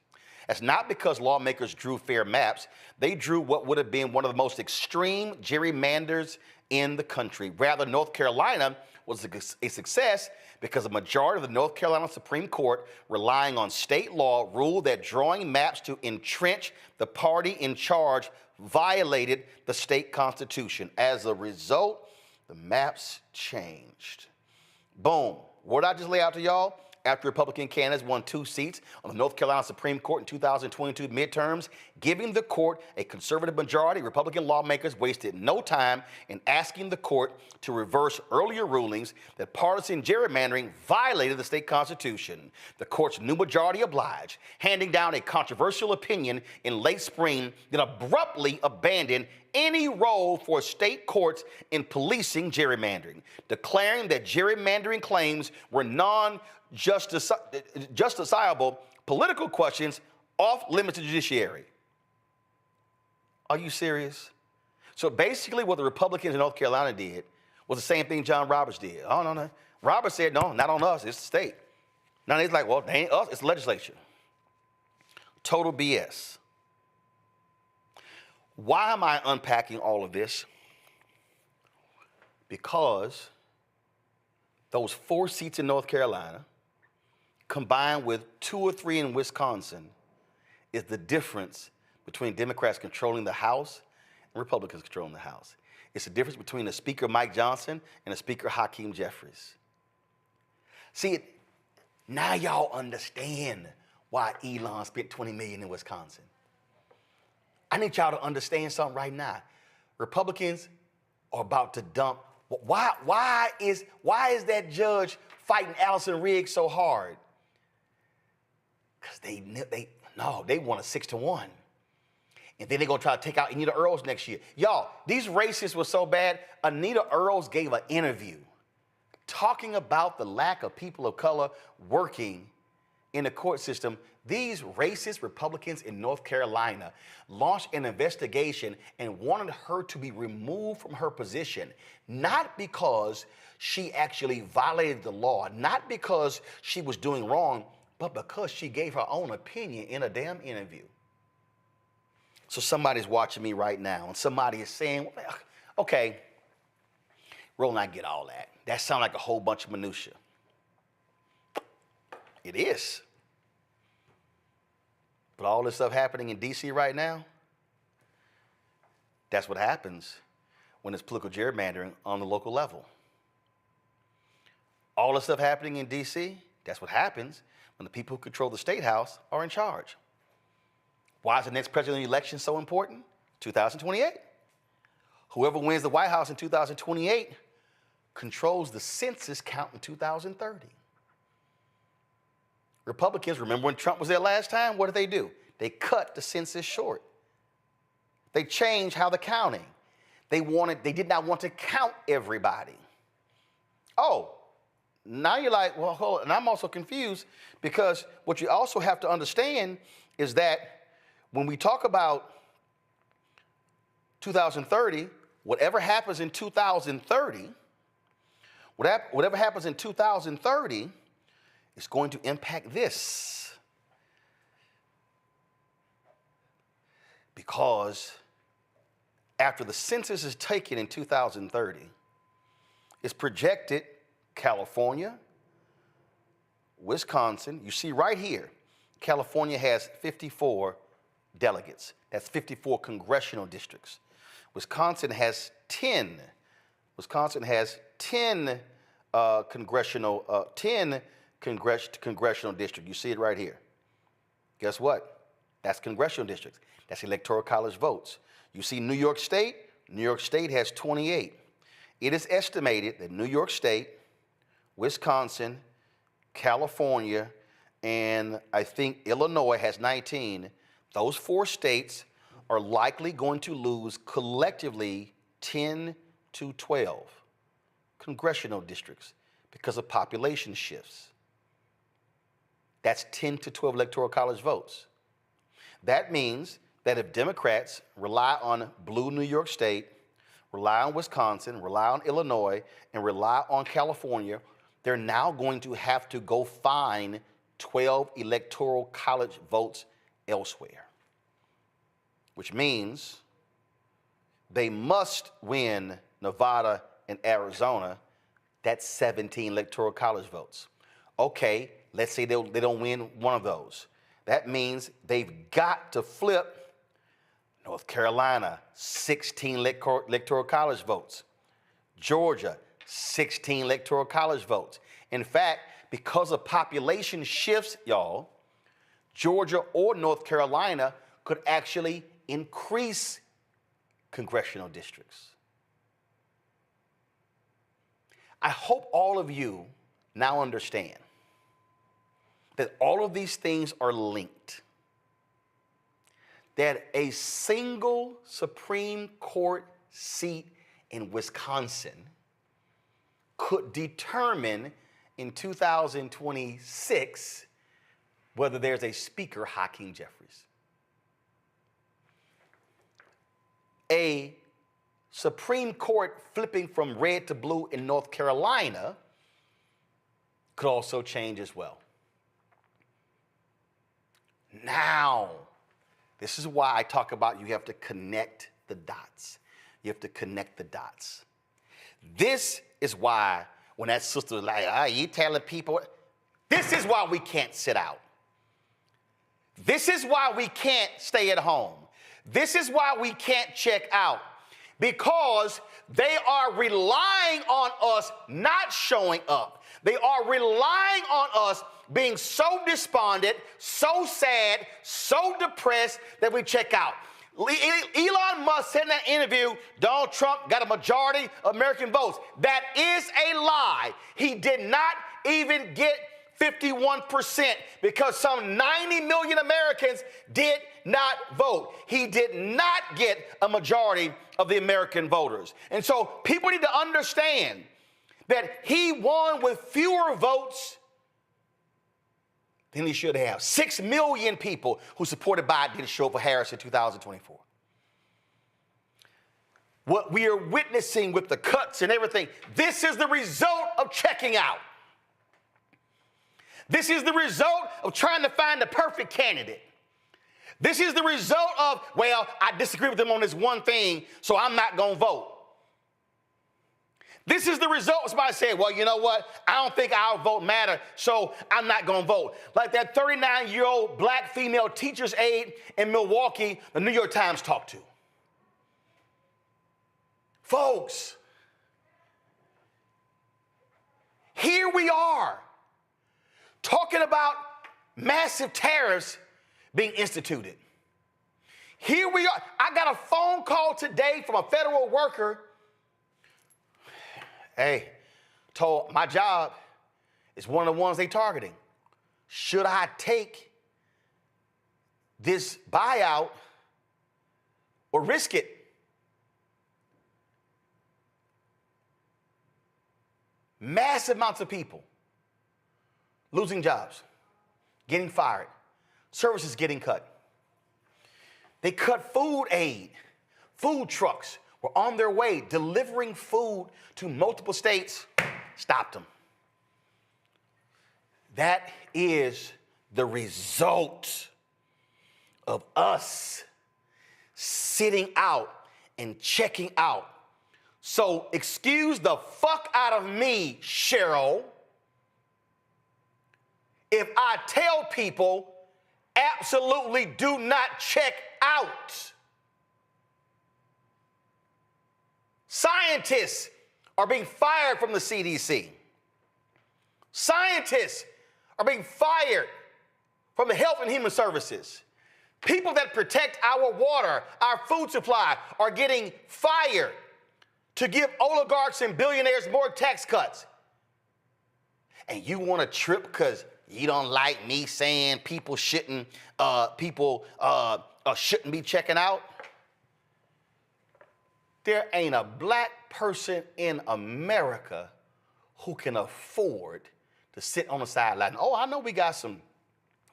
That's not because lawmakers drew fair maps. They drew what would have been one of the most extreme gerrymanders in the country. Rather, North Carolina was a success because a majority of the North Carolina Supreme Court, relying on state law, ruled that drawing maps to entrench the party in charge violated the state constitution. As a result, the maps changed. Boom. What did I just lay out to y'all? After Republican candidates won 2 seats on the North Carolina Supreme Court in 2022 midterms, giving the court a conservative majority, Republican lawmakers wasted no time in asking the court to reverse earlier rulings that partisan gerrymandering violated the state constitution. The court's new majority obliged, handing down a controversial opinion in late spring that abruptly abandoned any role for state courts in policing gerrymandering, declaring that gerrymandering claims were non-justiciable political questions off limits to the judiciary. Are you serious? So basically what the Republicans in North Carolina did was the same thing John Roberts did. Oh, no. Roberts said, no, not on us, it's the state. Now he's like, well, they ain't us, it's the legislature. Total BS. Why am I unpacking all of this? Because those 4 seats in North Carolina, combined with 2 or 3 in Wisconsin, is the difference between Democrats controlling the House and Republicans controlling the House. It's the difference between a Speaker Mike Johnson and a Speaker Hakeem Jeffries. See, now y'all understand why Elon spent $20 million in Wisconsin. I need y'all to understand something right now. Republicans are about to dump. Why is that judge fighting Allison Riggs so hard? Because they won a 6-1. And then they're going to try to take out Anita Earls next year. Y'all, these racists were so bad, Anita Earls gave an interview talking about the lack of people of color working in the court system. These racist Republicans in North Carolina launched an investigation and wanted her to be removed from her position, not because she actually violated the law, not because she was doing wrong, but because she gave her own opinion in a damn interview. So somebody's watching me right now, and somebody is saying, okay, Roland, I get all that. That sounds like a whole bunch of minutia. It is. But all this stuff happening in D.C. right now, that's what happens when it's political gerrymandering on the local level. All the stuff happening in D.C., that's what happens when the people who control the State House are in charge. Why is the next presidential election so important? 2028. Whoever wins the White House in 2028 controls the census count in 2030. Republicans, remember when Trump was there last time? What did they do? They cut the census short. They changed how the counting. They did not want to count everybody. Oh, now you're like, well, hold on. And I'm also confused because what you also have to understand is that when we talk about 2030, whatever happens in 2030, whatever happens in 2030 is going to impact this. Because after the census is taken in 2030, it's projected California, Wisconsin, you see right here, California has 54 delegates. That's 54 congressional districts. Wisconsin has 10. Wisconsin has 10 congressional districts. You see it right here. Guess what? That's congressional districts. That's electoral college votes. You see New York State? New York State has 28. It is estimated that New York State, Wisconsin, California, and I think Illinois has 19. Those 4 states are likely going to lose collectively 10 to 12 congressional districts because of population shifts. That's 10 to 12 electoral college votes. That means that if Democrats rely on blue New York State, rely on Wisconsin, rely on Illinois, and rely on California, they're now going to have to go find 12 electoral college votes elsewhere, which means they must win Nevada and Arizona. That's 17 electoral college votes. Okay, let's say they don't win one of those. That means they've got to flip North Carolina, 16 electoral college votes. Georgia, 16 electoral college votes. In fact, because of population shifts, y'all, Georgia or North Carolina could actually increase congressional districts. I hope all of you now understand that all of these things are linked. That a single Supreme Court seat in Wisconsin could determine in 2026 whether there's a Speaker Hakeem Jeffries. A Supreme Court flipping from red to blue in North Carolina could also change as well. Now, this is why I talk about you have to connect the dots. You have to connect the dots. This is why when that sister was like, you telling people, this is why we can't sit out. This is why we can't stay at home. This is why we can't check out, because they are relying on us not showing up. They are relying on us being so despondent, so sad, so depressed that we check out. Elon Musk said in that interview, Donald Trump got a majority of American votes. That is a lie. He did not even get 51% because some 90 million Americans did not vote. He did not get a majority of the American voters. And so people need to understand that he won with fewer votes than he should have. 6 million people who supported Biden didn't show up for Harris in 2024. What we are witnessing with the cuts and everything, this is the result of checking out. This is the result of trying to find the perfect candidate. This is the result of, well, I disagree with them on this one thing, so I'm not going to vote. This is the result. Somebody said, well, you know what? I don't think our vote matters, so I'm not going to vote. Like that 39-year-old black female teacher's aide in Milwaukee, the New York Times talked to. Folks, here we are talking about massive tariffs being instituted. Here we are. I got a phone call today from a federal worker. Hey, told my job is one of the ones they targeting. Should I take this buyout or risk it? Massive amounts of people losing jobs, getting fired, services getting cut. They cut food aid. Food trucks were on their way delivering food to multiple states, stopped them. That is the result of us sitting out and checking out. So excuse the fuck out of me, Cheryl, if I tell people absolutely do not check out. Scientists are being fired from the CDC. Scientists are being fired from the Health and Human Services. People that protect our water, our food supply, are getting fired to give oligarchs and billionaires more tax cuts. And you want to trip because you don't like me saying people shouldn't be checking out? There ain't a black person in America who can afford to sit on the sideline. Oh, I know we got some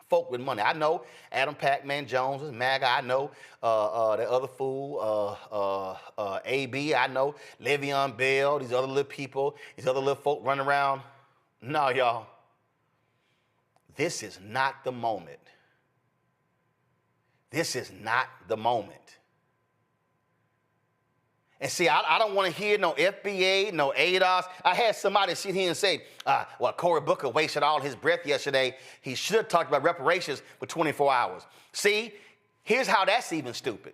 folk with money. I know Adam Pac-Man Jones is MAGA. I know the other fool, AB. I know Le'Veon Bell, these other little people, these other little folk running around. No, y'all. This is not the moment. This is not the moment. And see, I don't want to hear no FBA, no ADOS. I had somebody sit here and say, well, Cory Booker wasted all his breath yesterday. He should have talked about reparations for 24 hours. See, here's how that's even stupid.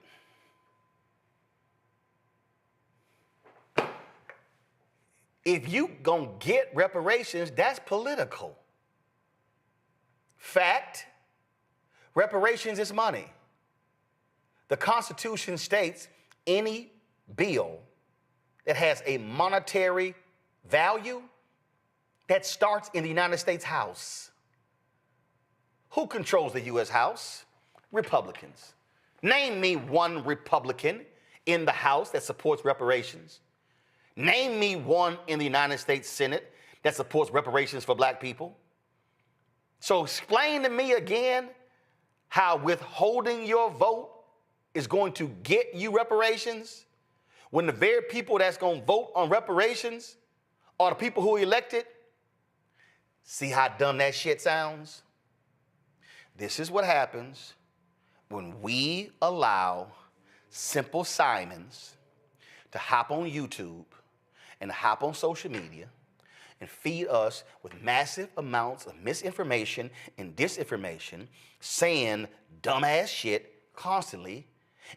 If you gonna get reparations, that's political. Fact, reparations is money. The Constitution states any bill that has a monetary value that starts in the United States House. Who controls the U.S. House? Republicans. Name me one Republican in the House that supports reparations. Name me one in the United States Senate that supports reparations for black people. So explain to me again how withholding your vote is going to get you reparations when the very people that's going to vote on reparations are the people who are elected. See how dumb that shit sounds? This is what happens when we allow Simple Simons to hop on YouTube and hop on social media and feed us with massive amounts of misinformation and disinformation, saying dumbass shit constantly.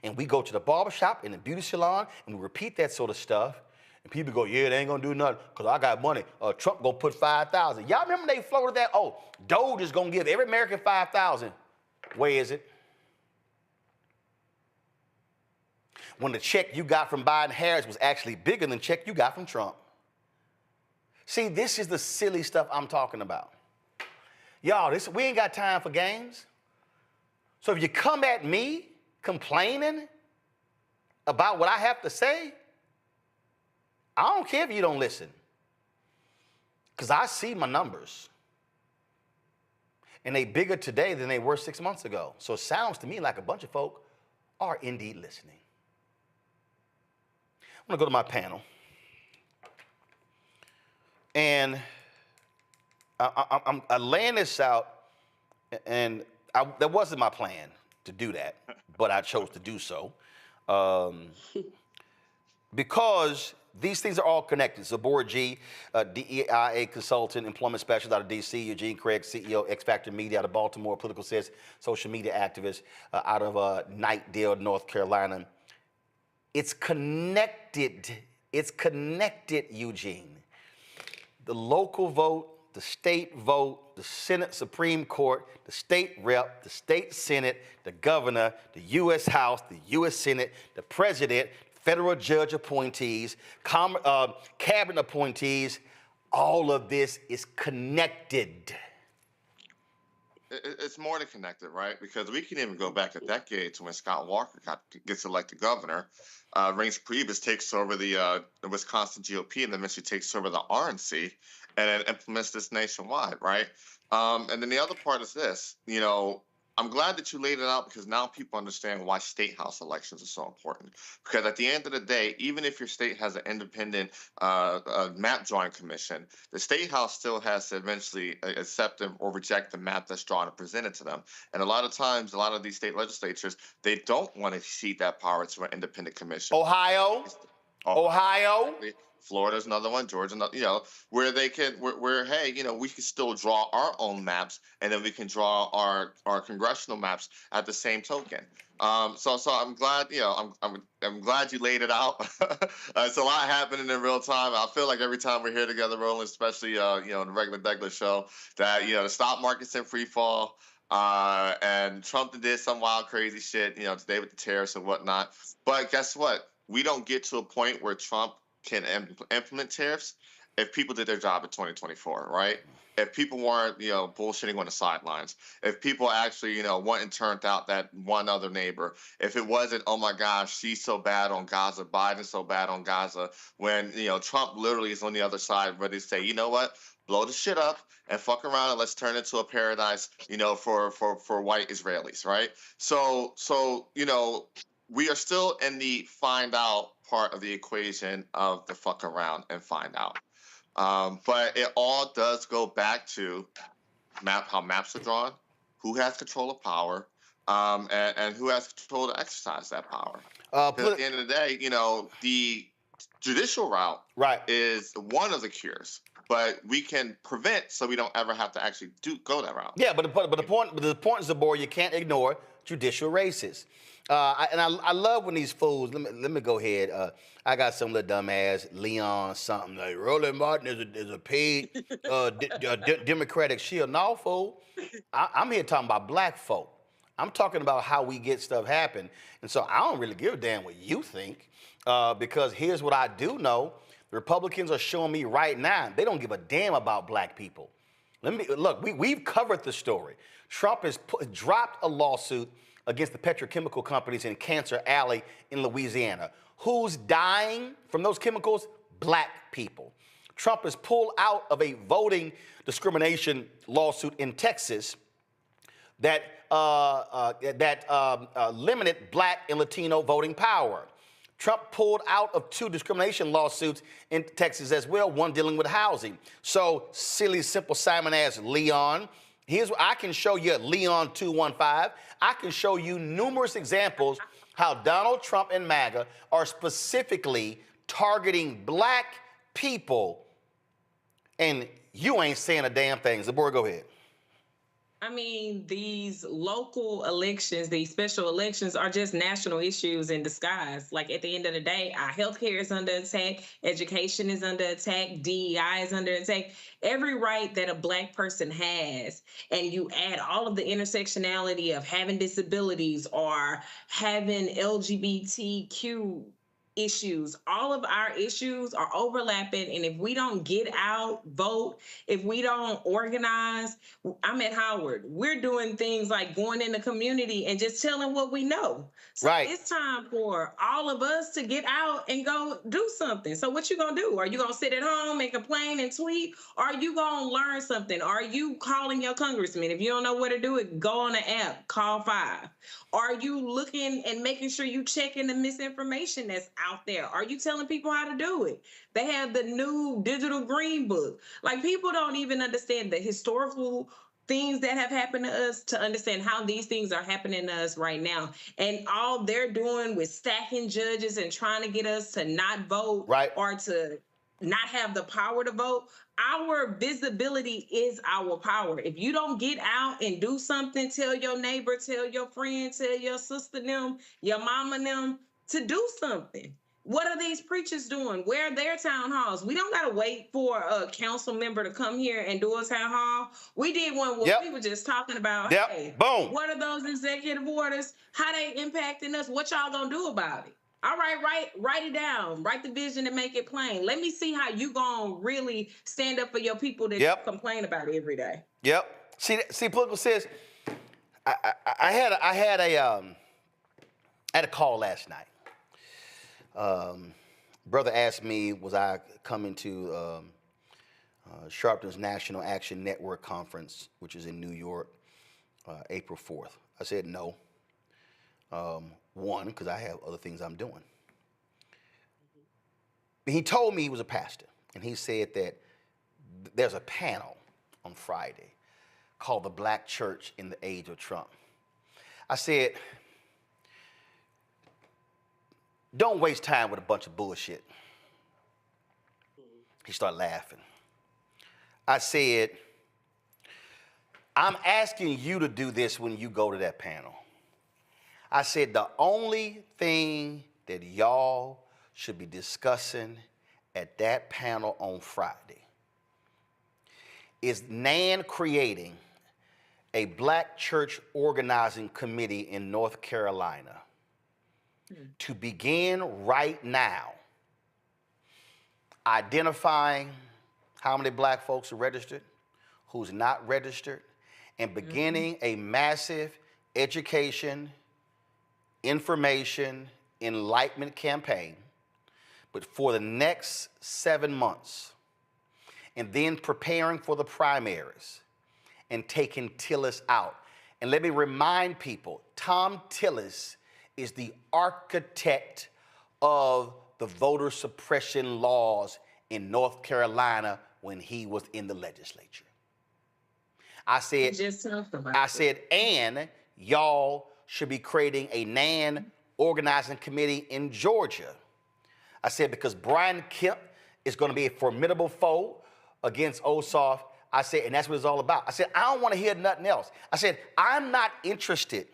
And we go to the barbershop and the beauty salon and we repeat that sort of stuff. And people go, yeah, they ain't gonna do nothing because I got money. Trump gonna put 5,000. Y'all remember they floated that? Oh, Doge is gonna give every American 5,000. Where is it? When the check you got from Biden-Harris was actually bigger than the check you got from Trump. See, this is the silly stuff I'm talking about. Y'all, we ain't got time for games. So if you come at me complaining about what I have to say, I don't care if you don't listen. Because I see my numbers. And they bigger today than they were 6 months ago. So it sounds to me like a bunch of folk are indeed listening. I'm gonna go to my panel. And I'm laying this out, and that wasn't my plan to do that, but I chose to do so. Because these things are all connected. Zabor G, DEIA consultant, employment specialist out of DC, Eugene Craig, CEO, X Factor Media out of Baltimore, political cis, social media activist out of Knightdale, North Carolina. It's connected. It's connected, Eugene. The local vote, the state vote, the Senate Supreme Court, the state rep, the state Senate, the governor, the U.S. House, the U.S. Senate, the president, federal judge appointees, cabinet appointees, all of this is connected. It's more than connected, right? Because we can even go back a decade to when Scott Walker gets elected governor. Reince Priebus takes over the Wisconsin GOP and then eventually takes over the RNC and then implements this nationwide, right? And then the other part is this, I'm glad that you laid it out because now people understand why state house elections are so important. Because at the end of the day, even if your state has an independent map drawing commission, the state house still has to eventually accept or reject the map that's drawn and presented to them. And a lot of times, a lot of these state legislatures, they don't want to cede that power to an independent commission. Ohio. Florida's another one, Georgia, where they can, hey, we can still draw our own maps, and then we can draw our congressional maps at the same token. So I'm glad, I'm glad you laid it out. It's a lot happening in real time. I feel like every time we're here together, Roland, especially in the regular Douglas show, that the stock market's in free fall. And Trump did some wild, crazy shit, today with the tariffs and whatnot. But guess what? We don't get to a point where Trump can implement tariffs if people did their job in 2024, right? If people weren't, bullshitting on the sidelines, if people actually, went and turned out that one other neighbor, if it wasn't, oh my gosh, she's so bad on Gaza, Biden's so bad on Gaza, when, Trump literally is on the other side ready to say, you know what, blow the shit up and fuck around and let's turn it into a paradise, for white Israelis, right? So, we are still in the find out part of the equation of the fuck around and find out. But it all does go back to how maps are drawn, who has control of power, and who has control to exercise that power. At the end of the day, the judicial route is one of the cures, but we can prevent so we don't ever have to actually go that route. Yeah, but the point is, Zabor, you can't ignore judicial races. I love when these fools, let me go ahead. I got some little dumbass, Leon something, like Roland Martin is a paid Democratic shield. No, fool. I'm here talking about black folk. I'm talking about how we get stuff happen. And so I don't really give a damn what you think, because here's what I do know. The Republicans are showing me right now, they don't give a damn about black people. Look, we've covered the story. Trump has dropped a lawsuit against the petrochemical companies in Cancer Alley in Louisiana. Who's dying from those chemicals? Black people. Trump has pulled out of a voting discrimination lawsuit in Texas that limited black and Latino voting power. Trump pulled out of 2 discrimination lawsuits in Texas as well, one dealing with housing. So silly, simple Simon ass Leon. Here's what I can show you, Leon 215. I can show you numerous examples how Donald Trump and MAGA are specifically targeting black people, and you ain't saying a damn thing. Zabora, go ahead. I mean, these local elections, these special elections are just national issues in disguise. Like at the end of the day, our healthcare is under attack, education is under attack, DEI is under attack. Every right that a Black person has, and you add all of the intersectionality of having disabilities or having LGBTQ issues, all of our issues are overlapping, and if we don't get out, vote, if we don't organize, I'm at Howard, we're doing things like going in the community and just telling what we know. So right. It's time for all of us to get out and go do something. So what you gonna do? Are you gonna sit at home and complain and tweet? Or are you gonna learn something? Are you calling your congressman? If you don't know where to do it, go on the app, call 5. Are you looking and making sure you checking the misinformation that's out there? Are you telling people how to do it? They have the new digital green book. Like, people don't even understand the historical things that have happened to us to understand how these things are happening to us right now. And all they're doing with stacking judges and trying to get us to not vote, right, or to not have the power to vote. Our visibility is our power. If you don't get out and do something, tell your neighbor, tell your friend, tell your sister them, your mama them to do something. What are these preachers doing? Where are their town halls? We don't got to wait for a council member to come here and do a town hall. We did one where we were just talking about, hey, boom, what are those executive orders? How they impacting us? What y'all gonna do about it? All right, write it down. Write the vision and make it plain. Let me see how you gonna really stand up for your people that you complain about every day. Yep. See, political says, I had a call last night. Brother asked me, was I coming to Sharpton's National Action Network Conference, which is in New York, April 4th. I said no. One, because I have other things I'm doing. But he told me he was a pastor, and he said that there's a panel on Friday called The Black Church in the Age of Trump. I said, don't waste time with a bunch of bullshit. He started laughing. I said, I'm asking you to do this when you go to that panel. I said, the only thing that y'all should be discussing at that panel on Friday is NAN creating a Black church organizing committee in North Carolina to begin right now identifying how many Black folks are registered, who's not registered, and beginning a massive education, information, enlightenment campaign, but for the next 7 months, and then preparing for the primaries and taking Tillis out. And let me remind people, Tom Tillis is the architect of the voter suppression laws in North Carolina when he was in the legislature. I said, and y'all should be creating a NAN organizing committee in Georgia. I said, because Brian Kemp is going to be a formidable foe against Ossoff. I said, and that's what it's all about. I said, I don't want to hear nothing else. I said, I'm not interested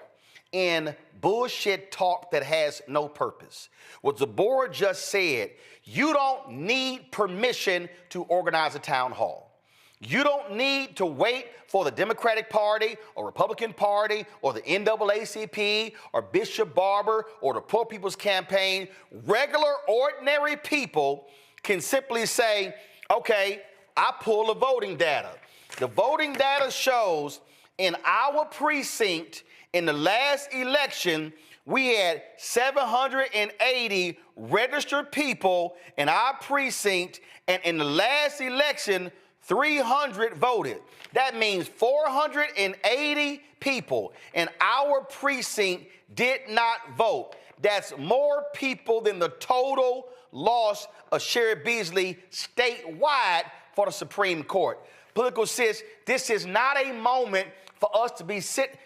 in bullshit talk that has no purpose. What Zabora just said, you don't need permission to organize a town hall. You don't need to wait for the Democratic Party or Republican Party or the NAACP or Bishop Barber or the Poor People's Campaign. Regular, ordinary people can simply say, okay, I pull the voting data. The voting data shows in our precinct in the last election, we had 780 registered people in our precinct, and in the last election, 300 voted. That means 480 people in our precinct did not vote. That's more people than the total loss of Sherry Beasley statewide for the Supreme Court. Political sis, this is not a moment for us to be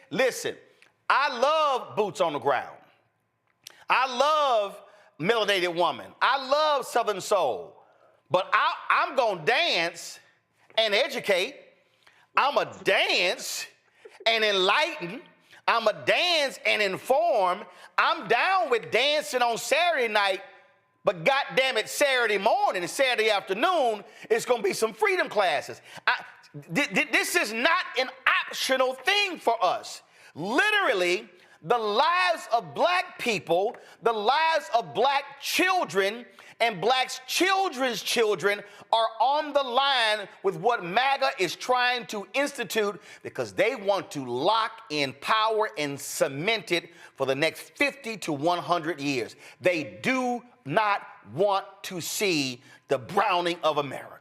Listen, I love boots on the ground. I love melanated woman. I love Southern soul. But I'm going to dance and educate. I'm going to dance and enlighten. I'm going to dance and inform. I'm down with dancing on Saturday night, but goddamn it, Saturday morning and Saturday afternoon, it's going to be some freedom classes. This is not an optional thing for us. Literally, the lives of black people, the lives of black children, and black children's children are on the line with what MAGA is trying to institute because they want to lock in power and cement it for the next 50 to 100 years. They do not want to see the browning of America.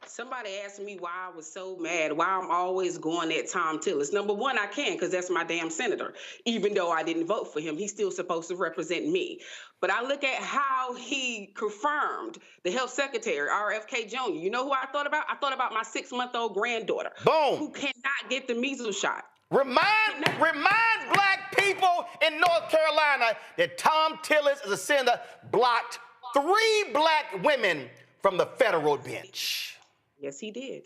Somebody asked me why I was so mad, why I'm always going at Tom Tillis. Number one, I can, because that's my damn senator. Even though I didn't vote for him, he's still supposed to represent me. But I look at how he confirmed the health secretary, RFK Jr. You know who I thought about? I thought about my 6-month-old granddaughter. Boom. Who cannot get the measles shot. Remind black people in North Carolina that Tom Tillis, as a senator, blocked 3 black women from the federal bench. Yes, he did.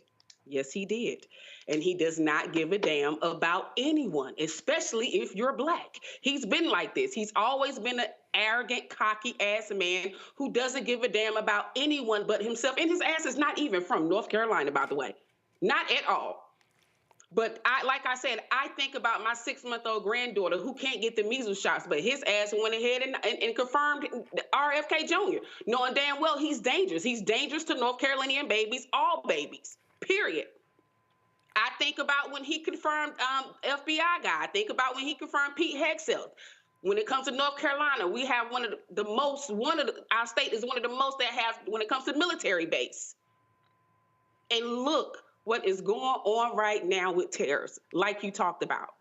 Yes, he did. And he does not give a damn about anyone, especially if you're black. He's been like this. He's always been an arrogant, cocky-ass man who doesn't give a damn about anyone but himself. And his ass is not even from North Carolina, by the way. Not at all. But like I said, I think about my 6-month-old granddaughter who can't get the measles shots, but his ass went ahead and confirmed RFK Jr., knowing damn well he's dangerous. He's dangerous to North Carolinian babies, all babies, period. I think about when he confirmed FBI guy. I think about when he confirmed Pete Hegseth. When it comes to North Carolina, we have our state is one of the most that have when it comes to military base. And look what is going on right now with terrorists, like you talked about.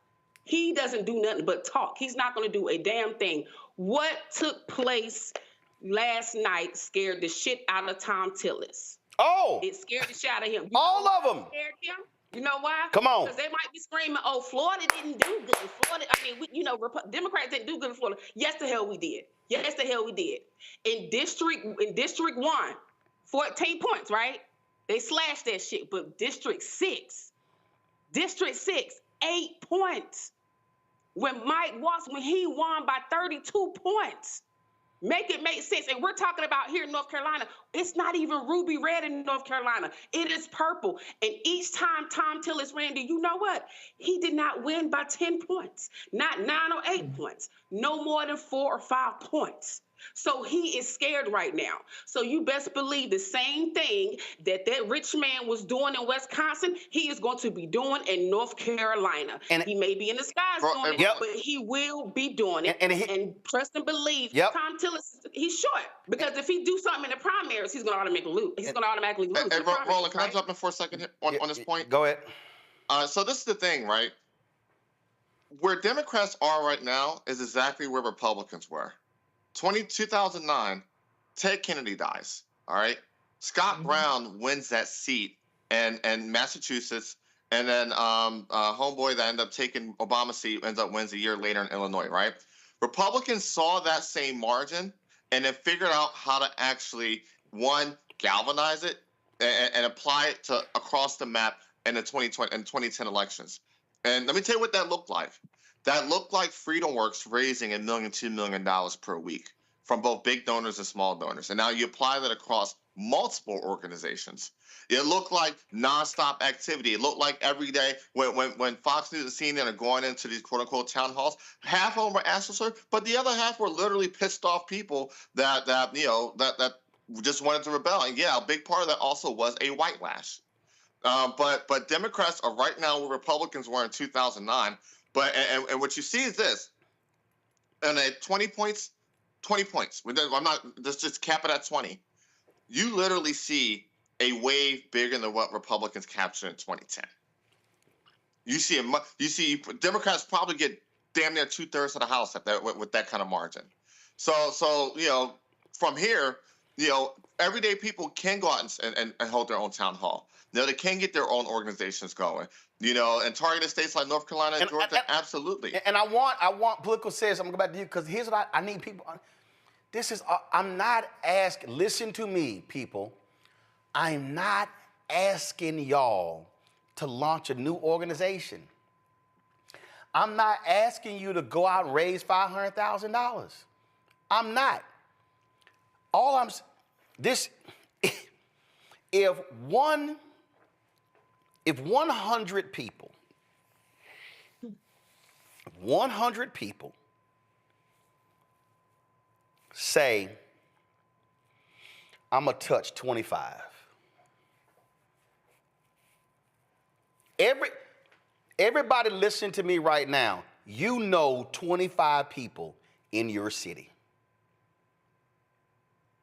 He doesn't do nothing but talk. He's not going to do a damn thing. What took place last night scared the shit out of Tom Tillis. Oh! It scared the shit out of him. All of them. Scared him. You know why? Come on. Because they might be screaming, oh, Florida didn't do good. Florida, Democrats didn't do good in Florida. Yes, the hell we did. Yes, the hell we did. In District 1, 14 points, right? They slashed that shit, but District 6, 8 points. When Mike Watts, when he won by 32 points. Make it make sense. And we're talking about here in North Carolina, it's not even ruby red in North Carolina. It is purple. And each time Tom Tillis ran, do you know what? He did not win by 10 points, not 9 or 8 points, no more than 4 or 5 points. So he is scared right now. So you best believe the same thing that rich man was doing in Wisconsin, he is going to be doing in North Carolina. And he may be in the skies doing it, but he will be doing it. And trust and believe, Tom Tillis, he's short. Because if he do something in the primaries, he's going to automatically lose. He's going to automatically lose. Hey, Roland, can I jump in for a second here on this point? Go ahead. So this is the thing, right? Where Democrats are right now is exactly where Republicans were. 2009, Ted Kennedy dies, all right? Scott Brown wins that seat in Massachusetts, and then homeboy that ended up taking Obama's seat ends up wins a year later in Illinois, right? Republicans saw that same margin and then figured out how to actually, one, galvanize it and apply it to across the map in the 2020 and 2010 elections. And let me tell you what that looked like. That looked like FreedomWorks raising $1 million, $2 million per week from both big donors and small donors. And now you apply that across multiple organizations. It looked like nonstop activity. It looked like every day when Fox News and CNN are going into these quote unquote town halls, half of them were astroturf, but the other half were literally pissed off people that just wanted to rebel. And yeah, a big part of that also was a whitewash. But Democrats are right now where Republicans were in 2009. But and what you see is this, and at 20 points, let's just cap it at 20. You literally see a wave bigger than what Republicans captured in 2010. You see Democrats probably get damn near 2/3 of the House with that kind of margin. So from here, everyday people can go out and hold their own town hall. They can get their own organizations going. And targeted states like North Carolina and Georgia, absolutely. And I want political says, I'm going to go back to you, because here's what I need people. I'm not asking, listen to me, people. I'm not asking y'all to launch a new organization. I'm not asking you to go out and raise $500,000. I'm not. If 100 people say, I'm gonna touch 25. Everybody listen to me right now. You know 25 people in your city.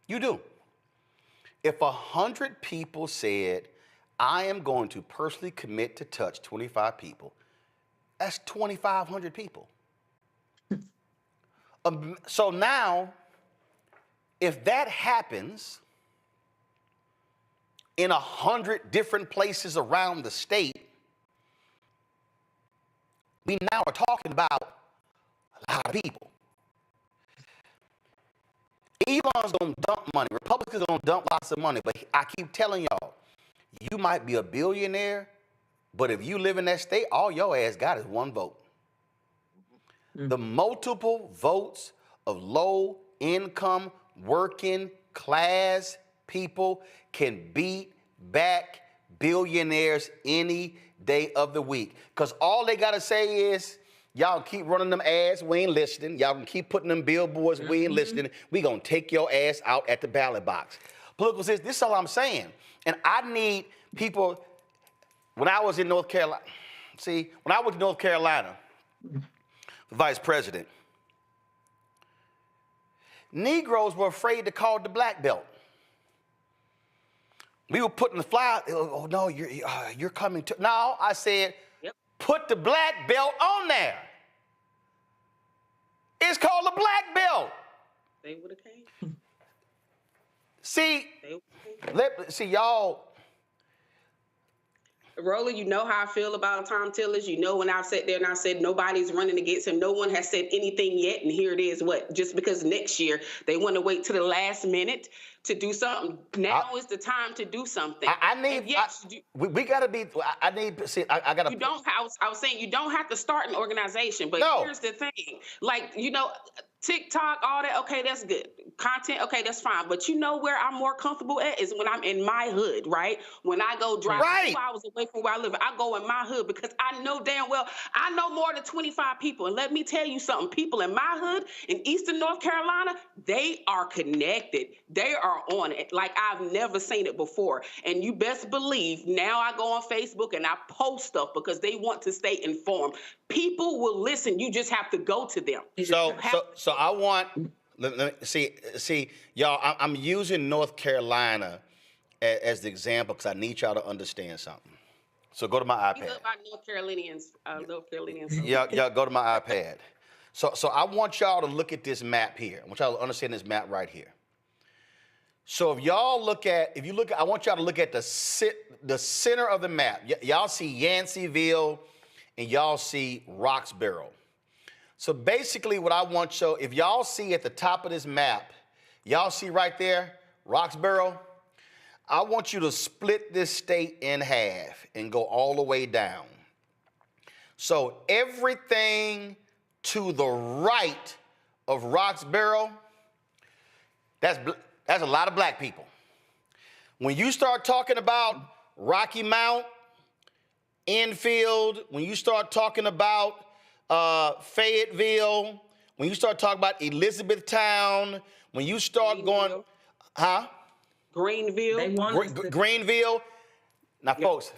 You do. If 100 people said, I am going to personally commit to touch 25 people, that's 2,500 people. So now, if that happens in 100 different places around the state, we now are talking about a lot of people. Elon's gonna dump money. Republicans are gonna dump lots of money, but I keep telling y'all, you might be a billionaire, but if you live in that state, all your ass got is one vote. The multiple votes of low-income, working class people can beat back billionaires any day of the week. Because all they got to say is, y'all keep running them ads, we ain't listening. Y'all can keep putting them billboards, we ain't listening. We going to take your ass out at the ballot box. Political says, this is all I'm saying. And I need people, when I was in North Carolina, the vice president, Negroes were afraid to call the black belt. We were putting the flyer, oh no, you're coming to, no, I said, put the black belt on there. It's called a black belt. They would have came. See, y'all. Roland, you know how I feel about Tom Tillis. You know when I've sat there and I said nobody's running against him. No one has said anything yet. And here it is, just because next year they want to wait to the last minute to do something. Now is the time to do something. We got to be, I got to. You don't, I was saying you don't have to start an organization, but here's the thing. Like, TikTok, all that, okay, that's good. Content, okay, that's fine. But you know where I'm more comfortable at is when I'm in my hood, right? When I go drive 2 hours away from where I live, I go in my hood because I know damn well I know more than 25 people. And let me tell you something, people in my hood in Eastern North Carolina, they are connected. They are on it like I've never seen it before. And you best believe now I go on Facebook and I post stuff because they want to stay informed. People will listen. You just have to go to them. So I want, let me see, y'all, I'm using North Carolina as the example because I need y'all to understand something. So go to my iPad. You look like North Carolinians. Yeah, go to my iPad. So I want y'all to look at this map here. I want y'all to understand this map right here. So if you look, I want y'all to look at the center of the map. Y'all see Yanceyville and y'all see Roxborough. So basically what I want you, if y'all see at the top of this map, y'all see right there, Roxborough, I want you to split this state in half and go all the way down. So everything to the right of Roxborough, that's a lot of black people. When you start talking about Rocky Mount, Enfield, when you start talking about Fayetteville, when you start talking about Elizabethtown, when you start going, Greenville. Now, folks,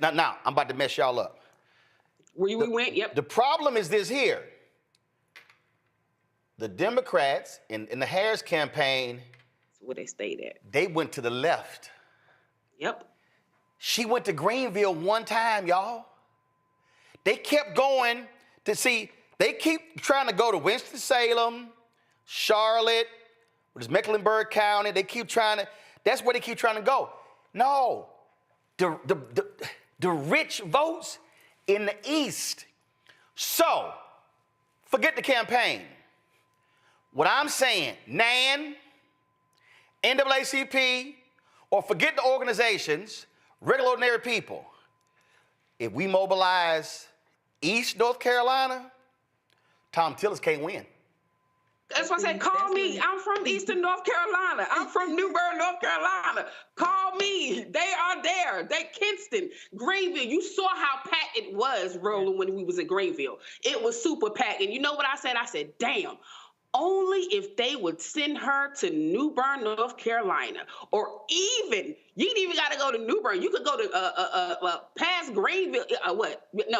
now I'm about to mess y'all up. Where we went, The problem is this here. The Democrats in the Harris campaign, that's where they stayed at. They went to the left. Yep. She went to Greenville one time, y'all. They kept going to see, they keep trying to go to Winston-Salem, Charlotte, which is Mecklenburg County. They keep trying to, that's where they keep trying to go. No, the rich votes in the East. So, forget the campaign. What I'm saying, NAN, NAACP, or forget the organizations, regular ordinary people, if we mobilize East North Carolina, Tom Tillis can't win. That's why I said, call me. I'm from Eastern North Carolina. I'm from New Bern, North Carolina. Call me. They are there. They Kinston, Greenville. You saw how packed it was, Roland, when we was in Greenville. It was super packed. And you know what I said? I said, damn. Only if they would send her to New Bern, North Carolina, or even, you didn't even got to go to New Bern. You could go to past Greenville,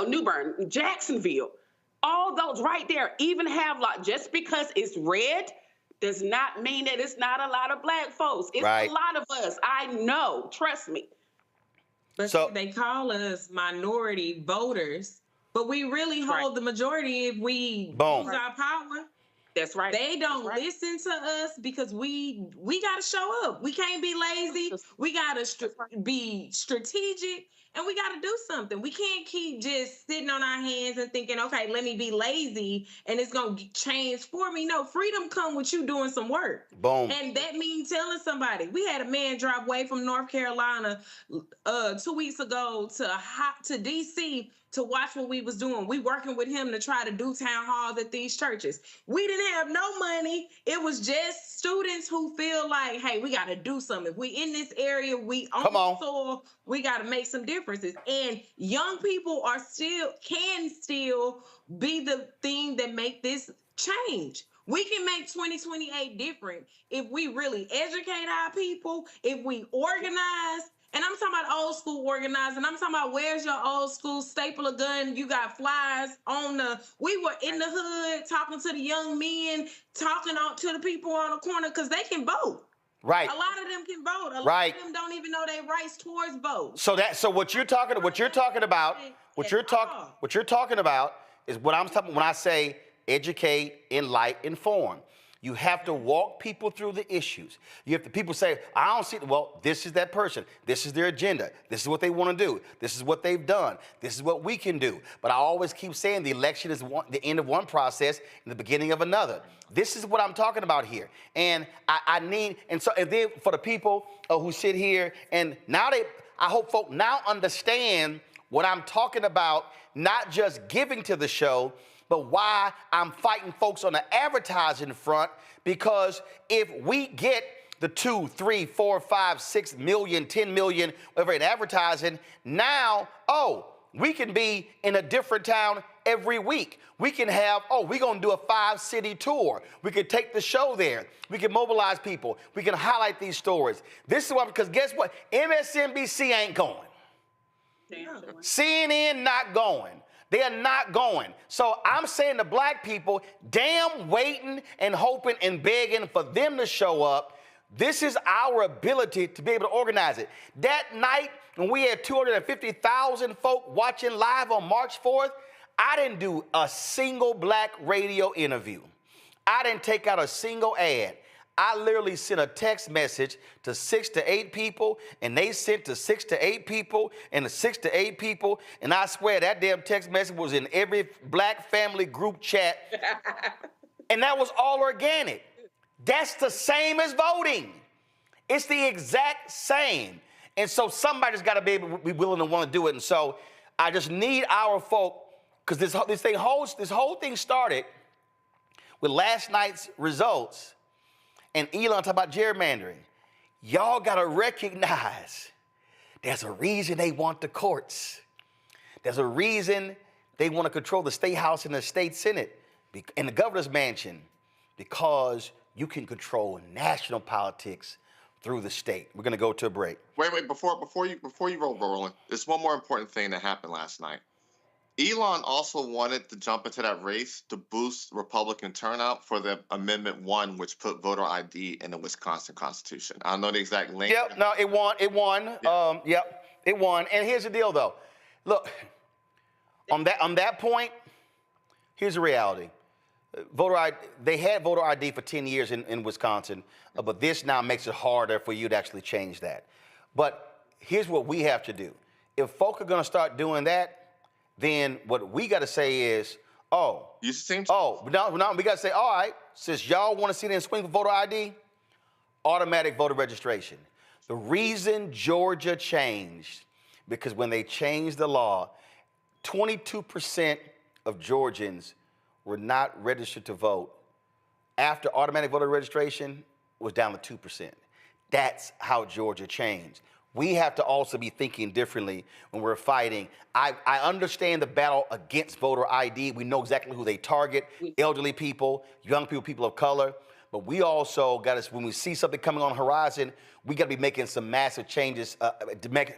New Bern, Jacksonville. All those right there, even have just because it's red does not mean that it's not a lot of black folks. It's a lot of us. I know, trust me. But so, they call us minority voters, but we really hold the majority if we use our power. That's right. They don't listen to us because we got to show up. We can't be lazy. We got to be strategic, and we got to do something. We can't keep just sitting on our hands and thinking, okay, let me be lazy and it's going to change for me. No, freedom come with you doing some work. Boom. And that means telling somebody. We had a man drive away from North Carolina 2 weeks ago to D.C. to watch what we was doing. We working with him to try to do town halls at these churches. We didn't have no money. It was just students who feel like, hey, we got to do something. If we in this area, we on the soil, we got to make some differences. And young people can still be the thing that make this change. We can make 2028 different if we really educate our people, if we organize. And I'm talking about old school organizing. I'm talking about where's your old school staple of gun? You got flies on we were in the hood talking to the young men, talking to the people on the corner because they can vote. Right. A lot of them can vote. A lot of them don't even know their rights towards vote. So what you're talking about is what I'm talking when I say educate, enlighten, inform. You have to walk people through the issues. People say, I don't see, well, this is that person. This is their agenda. This is what they want to do. This is what they've done. This is what we can do. But I always keep saying the election is the end of one process and the beginning of another. This is what I'm talking about here. And and then for the people who sit here and now I hope folk now understand what I'm talking about, not just giving to the show, but why I'm fighting folks on the advertising front, because if we get the 2, 3, 4, 5, 6 million, 10 million, whatever in advertising, now, we can be in a different town every week. We can have, we're going to do a 5-city tour. We can take the show there. We can mobilize people. We can highlight these stories. This is why, because guess what? MSNBC ain't going. CNN not going. They are not going. So I'm saying to black people, damn waiting and hoping and begging for them to show up. This is our ability to be able to organize it. That night when we had 250,000 folk watching live on March 4th, I didn't do a single black radio interview. I didn't take out a single ad. I literally sent a text message to 6 to 8 people, and they sent to 6 to 8 people, and to 6 to 8 people, and I swear that damn text message was in every black family group chat, and that was all organic. That's the same as voting. It's the exact same. And so somebody's got to be willing to want to do it, and so I just need our folk, because this whole thing started with last night's results. And Elon talking about gerrymandering. Y'all got to recognize there's a reason they want the courts. There's a reason they want to control the state house and the state senate and the governor's mansion, because you can control national politics through the state. We're going to go to a break. Wait, before you roll, Roland, there's one more important thing that happened last night. Elon also wanted to jump into that race to boost Republican turnout for the Amendment 1, which put voter ID in the Wisconsin Constitution. I don't know the exact link. Yep, no, it won. Yeah. It won. And here's the deal, though. Look, on that point, here's the reality. Voter ID, they had voter ID for 10 years in Wisconsin, but this now makes it harder for you to actually change that. But here's what we have to do. If folk are going to start doing that, then what we got to say is, Oh. Use the same. Oh, no, we got to say, all right, since y'all want to see them swing for voter ID, automatic voter registration. The reason Georgia changed, because when they changed the law, 22% of Georgians were not registered to vote. After automatic voter registration was down to 2%. That's how Georgia changed. We have to also be thinking differently when we're fighting. I understand the battle against voter ID. We know exactly who they target, elderly people, young people, people of color. But we also got to, when we see something coming on the horizon, we got to be making some massive changes,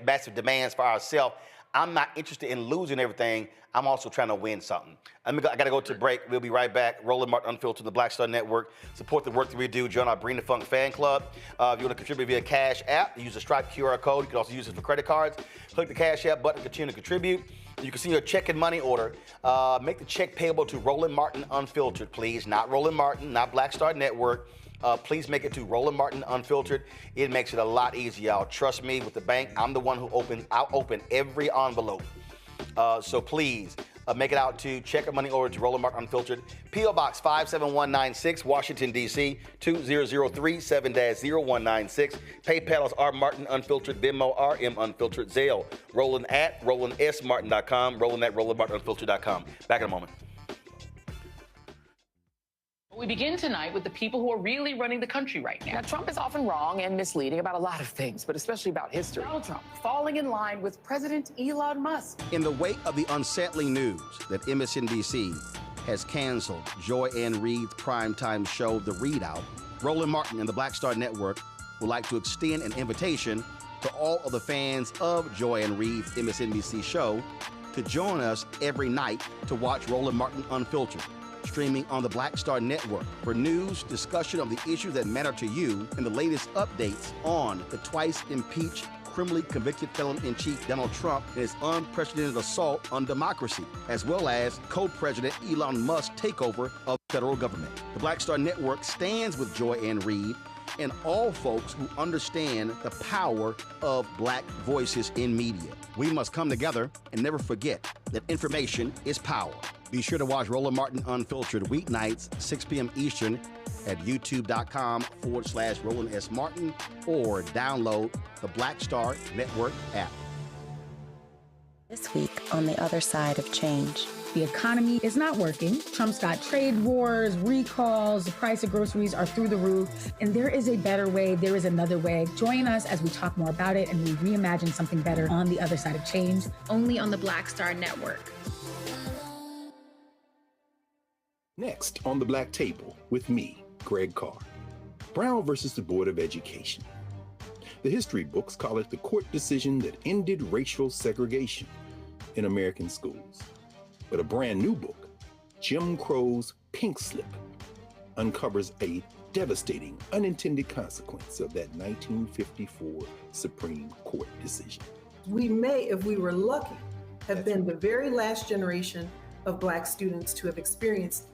massive demands for ourselves. I'm not interested in losing everything. I'm also trying to win something. I got to go to break. We'll be right back. Roland Martin Unfiltered, the Black Star Network. Support the work that we do. Join our Bring the Funk fan club. If you want to contribute via Cash App, use the Stripe QR code. You can also use it for credit cards. Click the Cash App button to continue to contribute. You can see your check and money order. Make the check payable to Roland Martin Unfiltered, please. Not Roland Martin, not Black Star Network. Please make it to Roland Martin Unfiltered. It makes it a lot easier, y'all. Trust me, with the bank, I'm the one I'll open every envelope. So please, make it out to check a money order to Roland Martin Unfiltered. P.O. Box 57196, Washington, D.C. 20037-0196. PayPal is R Martin Unfiltered, Venmo RM Unfiltered, Zelle. Roland at RolandSMartin.com, Roland at RolandMartinUnfiltered.com. Back in a moment. We begin tonight with the people who are really running the country right now. Now, Trump is often wrong and misleading about a lot of things, but especially about history. Donald Trump falling in line with President Elon Musk. In the wake of the unsettling news that MSNBC has canceled Joy Ann Reid's primetime show, The Readout, Roland Martin and the Black Star Network would like to extend an invitation to all of the fans of Joy Ann Reid's MSNBC show to join us every night to watch Roland Martin Unfiltered, streaming on the Black Star Network for news, discussion of the issues that matter to you, and the latest updates on the twice impeached, criminally convicted felon-in-chief Donald Trump and his unprecedented assault on democracy, as well as co-president Elon Musk's takeover of the federal government. The Black Star Network stands with Joy Ann Reid and all folks who understand the power of Black voices in media. We must come together and never forget that information is power. Be sure to watch Roland Martin Unfiltered weeknights, 6 p.m. Eastern at youtube.com/Roland S. Martin or download the Black Star Network app. This week on the other side of change. The economy is not working. Trump's got trade wars, recalls, the price of groceries are through the roof, and there is a better way, there is another way. Join us as we talk more about it and we reimagine something better on the other side of change. Only on the Black Star Network. Next on the Black Table with me, Greg Carr. Brown versus the Board of Education. The history books call it the court decision that ended racial segregation in American schools. But a brand new book, Jim Crow's Pink Slip, uncovers a devastating unintended consequence of that 1954 Supreme Court decision. We may, if we were lucky, have been the very last generation of Black students to have experienced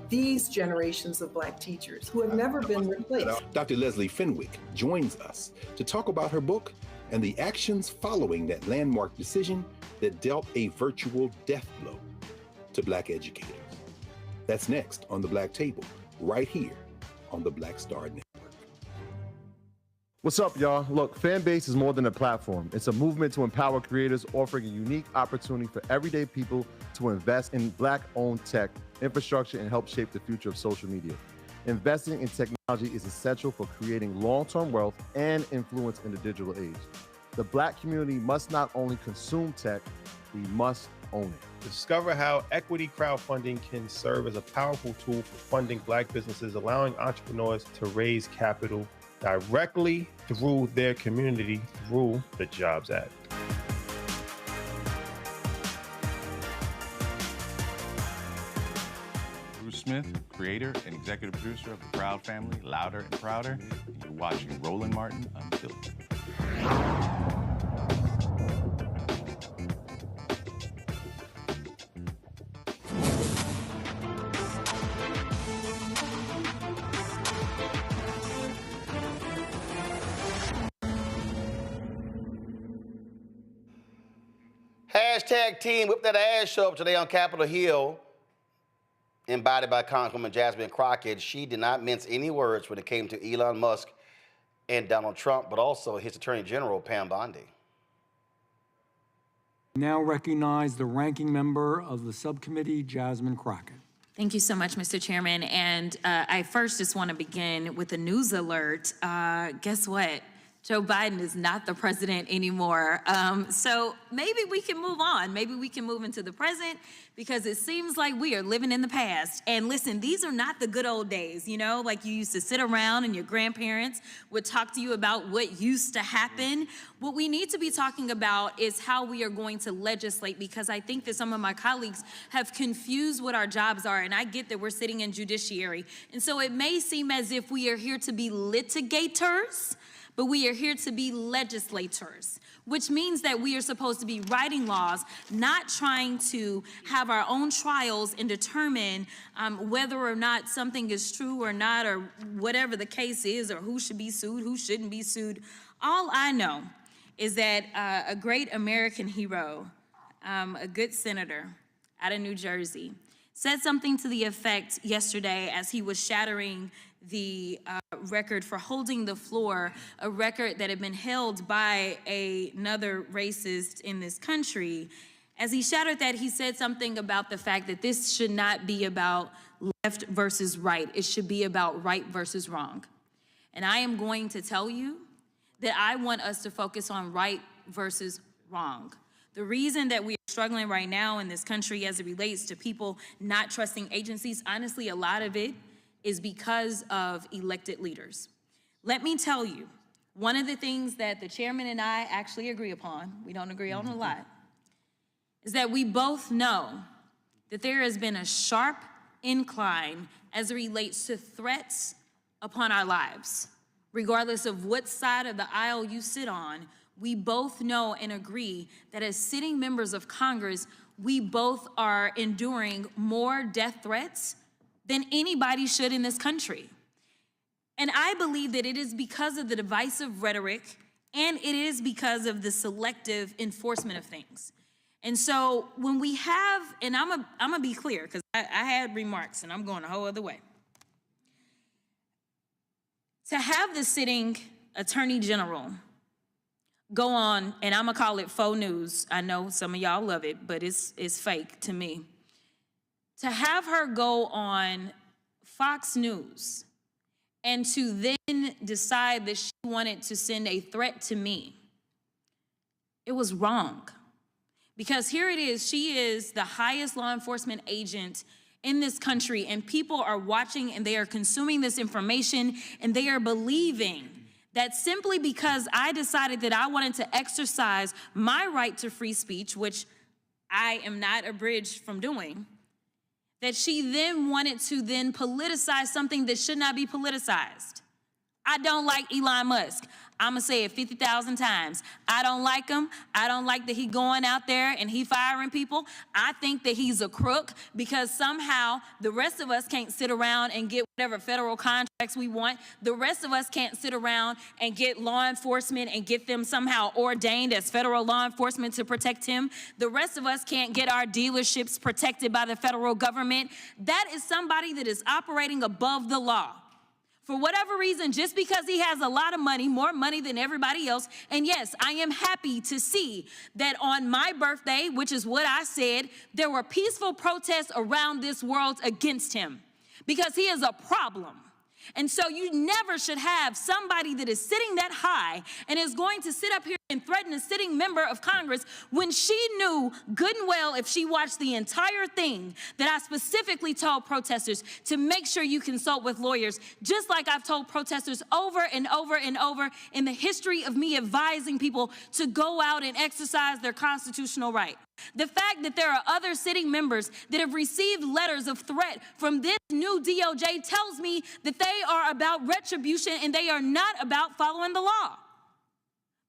these generations of Black teachers who have never been replaced. Dr. Leslie Fenwick joins us to talk about her book and the actions following that landmark decision that dealt a virtual death blow to Black educators. That's next on the Black Table, right here on the Black Star Network. What's up, y'all? Look, Fanbase is more than a platform. It's a movement to empower creators, offering a unique opportunity for everyday people to invest in Black-owned tech, infrastructure, and help shape the future of social media. Investing in technology is essential for creating long-term wealth and influence in the digital age. The Black community must not only consume tech, we must own it. Discover how equity crowdfunding can serve as a powerful tool for funding Black businesses, allowing entrepreneurs to raise capital directly through their community through the Jobs Act. Bruce Smith, creator and executive producer of the Proud Family, Louder and Prouder, and you're watching Roland Martin Unfiltered. Hashtag Team Whip That Ass show up today on Capitol Hill. embodied by Congresswoman Jasmine Crockett, she did not mince any words when it came to Elon Musk and Donald Trump, but also his Attorney General, Pam Bondi. Now recognize the ranking member of the subcommittee, Jasmine Crockett. Thank you so much, Mr. Chairman. And I first just want to begin with a news alert. Guess what? Joe Biden is not the president anymore. So maybe we can move on. Maybe we can move into the present, because it seems like we are living in the past. And listen, these are not the good old days, you know, like you used to sit around and your grandparents would talk to you about what used to happen. What we need to be talking about is how we are going to legislate, because I think that some of my colleagues have confused what our jobs are. And I get that we're sitting in judiciary. And so it may seem as if we are here to be litigators, but we are here to be legislators, which means that we are supposed to be writing laws, not trying to have our own trials and determine whether or not something is true or not, or whatever the case is, or who should be sued, who shouldn't be sued. All I know is that a great American hero, a good senator out of New Jersey, said something to the effect yesterday as he was shattering the record for holding the floor, a record that had been held by another racist in this country. As he shattered that, he said something about the fact that this should not be about left versus right. It should be about right versus wrong. And I am going to tell you that I want us to focus on right versus wrong. The reason that we are struggling right now in this country as it relates to people not trusting agencies, honestly, a lot of it is because of elected leaders. Let me tell you, one of the things that the chairman and I actually agree upon, we don't agree on a lot, is that we both know that there has been a sharp incline as it relates to threats upon our lives. Regardless of what side of the aisle you sit on, we both know and agree that as sitting members of Congress, we both are enduring more death threats than anybody should in this country. And I believe that it is because of the divisive rhetoric, and it is because of the selective enforcement of things. And so when we have, and I'm gonna be clear, because I had remarks and I'm going a whole other way. To have the sitting Attorney General go on, and I'm gonna call it faux news. I know some of y'all love it, but it's fake to me. To have her go on Fox News and to then decide that she wanted to send a threat to me, it was wrong. Because here it is, she is the highest law enforcement agent in this country, and people are watching and they are consuming this information, and they are believing that simply because I decided that I wanted to exercise my right to free speech, which I am not abridged from doing, that she then wanted to then politicize something that should not be politicized. I don't like Elon Musk. I'm gonna say it 50,000 times. I don't like him. I don't like that he going out there and he firing people. I think that he's a crook, because somehow the rest of us can't sit around and get whatever federal contracts we want. The rest of us can't sit around and get law enforcement and get them somehow ordained as federal law enforcement to protect him. The rest of us can't get our dealerships protected by the federal government. That is somebody that is operating above the law. For whatever reason, just because he has a lot of money, more money than everybody else. And yes, I am happy to see that on my birthday, which is what I said, there were peaceful protests around this world against him, because he is a problem. And so you never should have somebody that is sitting that high and is going to sit up here and threaten a sitting member of Congress when she knew good and well, if she watched the entire thing, that I specifically told protesters to make sure you consult with lawyers, just like I've told protesters over and over and over in the history of me advising people to go out and exercise their constitutional right. The fact that there are other sitting members that have received letters of threat from this new DOJ tells me that they are about retribution and they are not about following the law.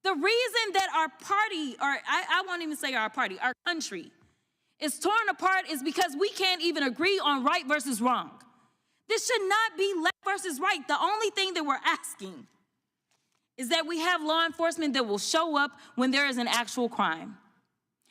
The reason that our party, or I won't even say our party, our country is torn apart is because we can't even agree on right versus wrong. This should not be left versus right. The only thing that we're asking is that we have law enforcement that will show up when there is an actual crime.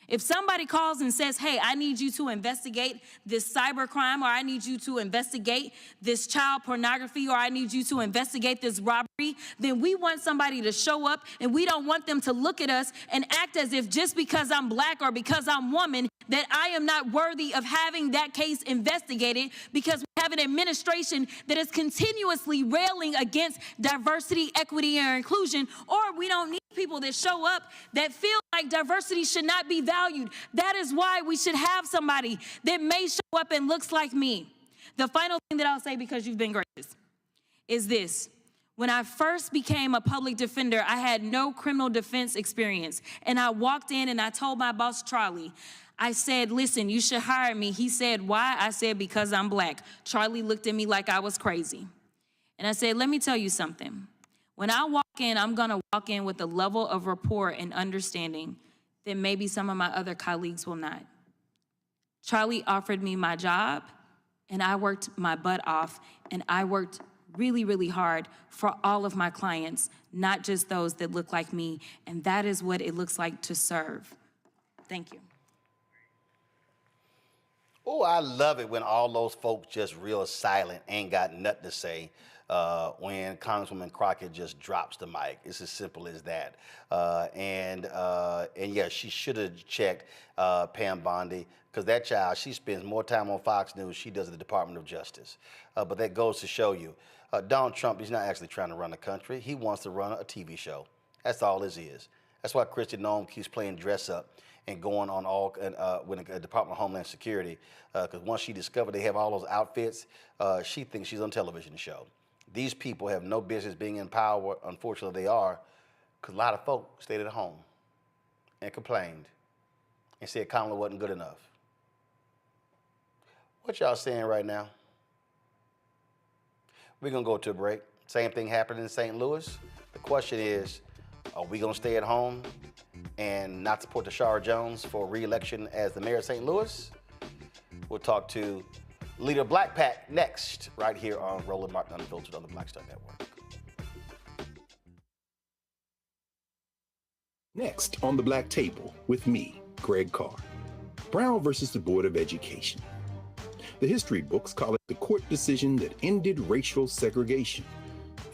If somebody calls and says, hey, I need you to investigate this cybercrime, or I need you to investigate this child pornography, or I need you to investigate this robbery, then we want somebody to show up, and we don't want them to look at us and act as if just because I'm black or because I'm woman, that I am not worthy of having that case investigated, because we have an administration that is continuously railing against diversity, equity, and inclusion, or we don't need people that show up that feel like diversity should not be valued. That is why we should have somebody that may show up and looks like me. The final thing that I'll say, because you've been gracious, is this. When I first became a public defender, I had no criminal defense experience. And I walked in and I told my boss, Charlie, I said, listen, you should hire me. He said, why? I said, because I'm black. Charlie looked at me like I was crazy. And I said, let me tell you something. When I walk in, I'm gonna walk in with a level of rapport and understanding that maybe some of my other colleagues will not. Charlie offered me my job, and I worked my butt off, and I worked really, really hard for all of my clients, not just those that look like me, and that is what it looks like to serve. Thank you. Oh, I love it when all those folks just real silent, ain't got nothing to say. When Congresswoman Crockett just drops the mic. It's as simple as that. And yeah, she should have checked Pam Bondi, because that child, she spends more time on Fox News she does at the Department of Justice. But that goes to show you, Donald Trump, he's not actually trying to run the country. He wants to run a TV show. That's all this is. That's why Kristi Noem keeps playing dress up and going on all with the Department of Homeland Security, because once she discovered they have all those outfits, she thinks she's on a television show. These people have no business being in power. Unfortunately, they are, because a lot of folk stayed at home and complained and said Kamala wasn't good enough. What y'all saying right now? We're going to go to a break. Same thing happened in St. Louis. The question is, are we going to stay at home and not support Tishaura Jones for re-election as the mayor of St. Louis? We'll talk to leader of Black PAC next, right here on Roland Martin Unfiltered on the Black Star Network. Next on the Black Table with me, Greg Carr. Brown versus the Board of Education. The history books call it the court decision that ended racial segregation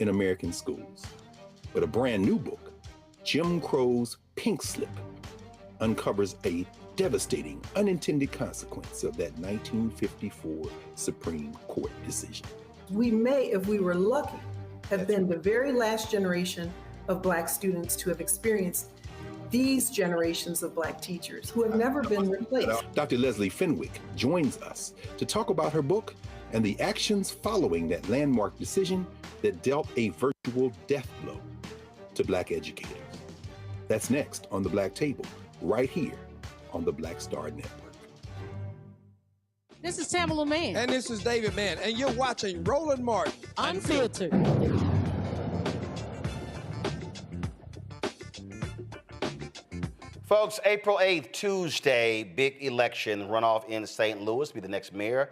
in American schools. But a brand new book, Jim Crow's Pink Slip, uncovers a devastating unintended consequence of that 1954 Supreme Court decision. We may, if we were lucky, have been the very last generation of Black students to have experienced these generations of Black teachers who have never been replaced. Dr. Leslie Fenwick joins us to talk about her book and the actions following that landmark decision that dealt a virtual death blow to Black educators. That's next on the Black Table, right here on the Black Star Network. This is Tamala Mann. And this is David Mann. And you're watching Roland Martin Unfiltered. Folks, April 8th, Tuesday, big election runoff in St. Louis, be the next mayor.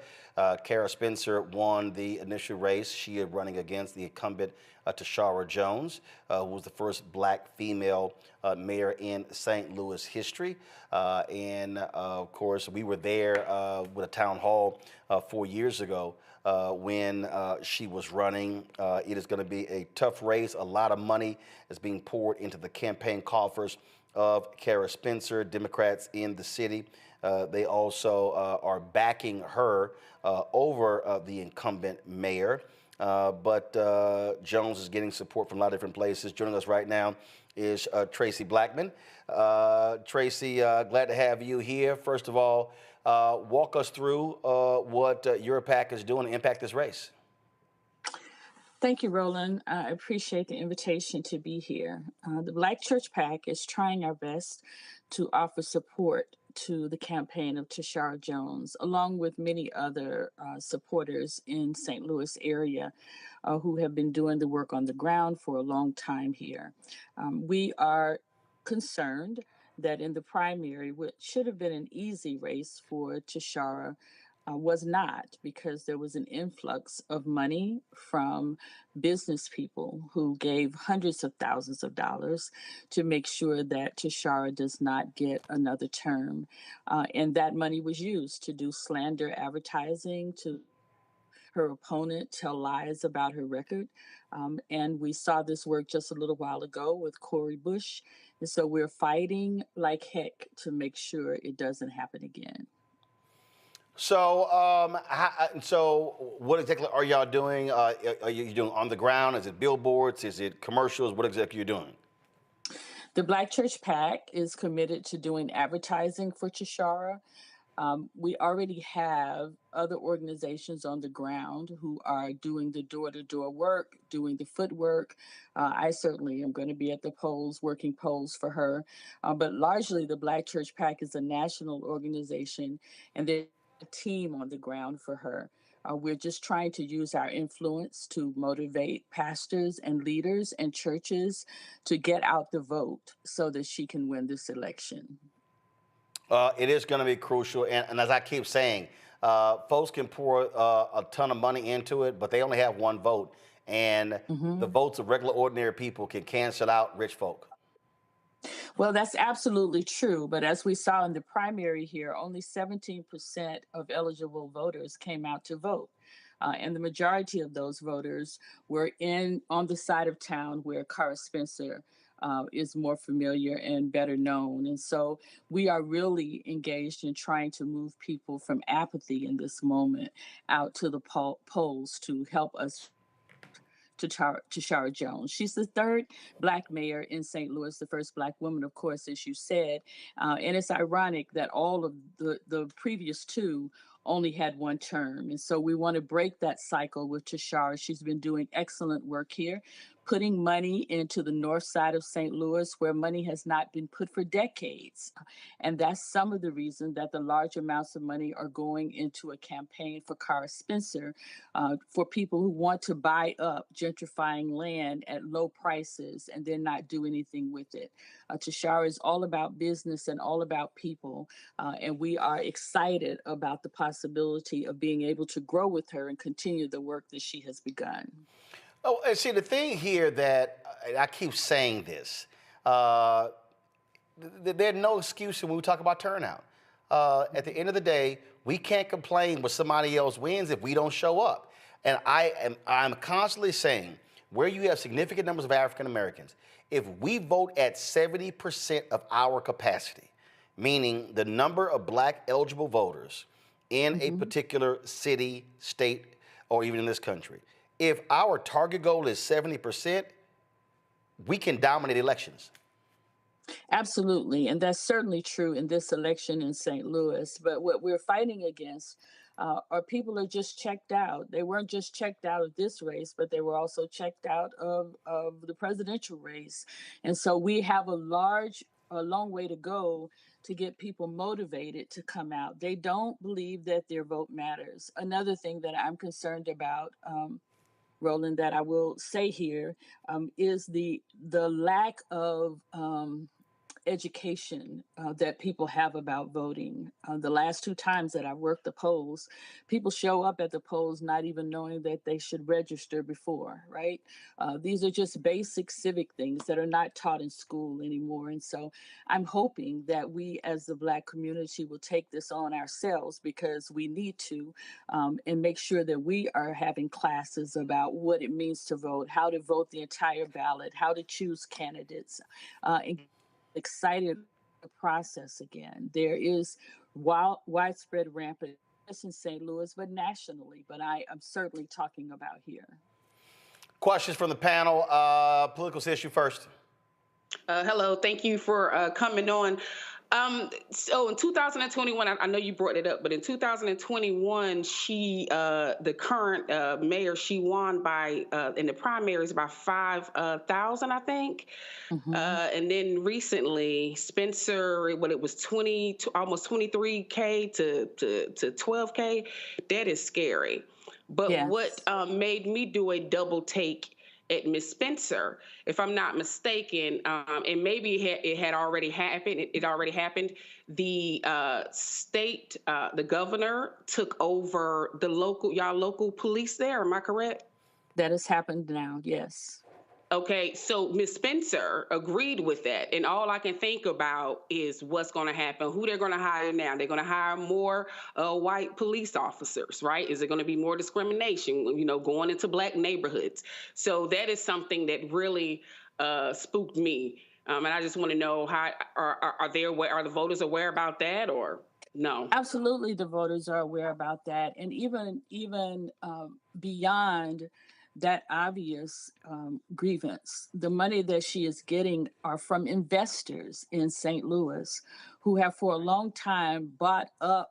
Kara Spencer won the initial race. She is running against the incumbent Tishaura Jones, who was the first Black female mayor in St. Louis history. And of course, we were there with a town hall 4 years ago when she was running. It is going to be a tough race. A lot of money is being poured into the campaign coffers of Kara Spencer. Democrats in the city, they also are backing her over the incumbent mayor. But Jones is getting support from a lot of different places. Joining us right now is Tracy Blackman. Tracy, glad to have you here. First of all, walk us through what your PAC is doing to impact this race. Thank you, Roland. I appreciate the invitation to be here. The Black Church PAC is trying our best to offer support to the campaign of Tishaura Jones, along with many other supporters in St. Louis area who have been doing the work on the ground for a long time here. We are concerned that in the primary, which should have been an easy race for Tishaura, was not, because there was an influx of money from business people who gave hundreds of thousands of dollars to make sure that Tishaura does not get another term. And that money was used to do slander advertising, to her opponent tell lies about her record. And we saw this work just a little while ago with Cori Bush. And so we're fighting like heck to make sure it doesn't happen again. So, so what exactly are y'all doing? Are you doing on the ground? Is it billboards? Is it commercials? What exactly are you doing? The Black Church PAC is committed to doing advertising for Tishaura. We already have other organizations on the ground who are doing the door-to-door work, doing the footwork. I certainly am going to be at the polls, working polls for her. But largely, the Black Church PAC is a national organization, and there's a team on the ground for her. We're just trying to use our influence to motivate pastors and leaders and churches to get out the vote so that she can win this election. It is going to be crucial. And as I keep saying, folks can pour a ton of money into it, but they only have one vote. And the votes of regular, ordinary people can cancel out rich folk. Well, that's absolutely true. But as we saw in the primary here, only 17% of eligible voters came out to vote. And the majority of those voters were on the side of town where Cara Spencer is more familiar and better known. And so we are really engaged in trying to move people from apathy in this moment out to the polls to help us Tishaura Jones. She's the third Black mayor in St. Louis, the first Black woman, of course, as you said. And it's ironic that all of the previous two only had one term. And so we want to break that cycle with Tishaura. She's been doing excellent work here, putting money into the north side of St. Louis where money has not been put for decades. And that's some of the reason that the large amounts of money are going into a campaign for Cara Spencer, for people who want to buy up gentrifying land at low prices and then not do anything with it. Tishaura is all about business and all about people. And we are excited about the possibility of being able to grow with her and continue the work that she has begun. Oh, and see, the thing here that I keep saying this, there's no excuse when we talk about turnout. At the end of the day, we can't complain when somebody else wins if we don't show up. And I'm constantly saying, where you have significant numbers of African Americans, if we vote at 70% of our capacity, meaning the number of Black eligible voters in a particular city, state, or even in this country, if our target goal is 70%, we can dominate elections. Absolutely. And that's certainly true in this election in St. Louis. But what we're fighting against are people are just checked out. They weren't just checked out of this race, but they were also checked out of the presidential race. And so we have a long way to go to get people motivated to come out. They don't believe that their vote matters. Another thing that I'm concerned about, Roland, that I will say here, is the lack of education that people have about voting. The last two times that I worked the polls, people show up at the polls not even knowing that they should register before, right? These are just basic civic things that are not taught in school anymore. And so I'm hoping that we as the Black community will take this on ourselves, because we need to, and make sure that we are having classes about what it means to vote, how to vote the entire ballot, how to choose candidates, and excited the process again. There is widespread rampant in St. Louis, but nationally, but I am certainly talking about here. Questions from the panel. Political issue first. Hello, thank you for coming on. So in 2021, I know you brought it up, but in 2021, she, the current mayor, she won by, in the primaries by 5,000, I think. And then recently, Spencer, it was almost 23K to 12K. That is scary. But what made me do a double take at Miss Spencer, if I'm not mistaken, and maybe it had already happened. It already happened. The state, the governor took over the local police there. Am I correct? That has happened now, yes. Okay, so Miss Spencer agreed with that, and all I can think about is what's going to happen, who they're going to hire now. They're going to hire more white police officers, right? Is there going to be more discrimination, going into black neighborhoods? So that is something that really spooked me, and I just want to know how are the voters aware about that or no? Absolutely, the voters are aware about that, and even beyond that obvious grievance. The money that she is getting are from investors in St. Louis who have for a long time bought up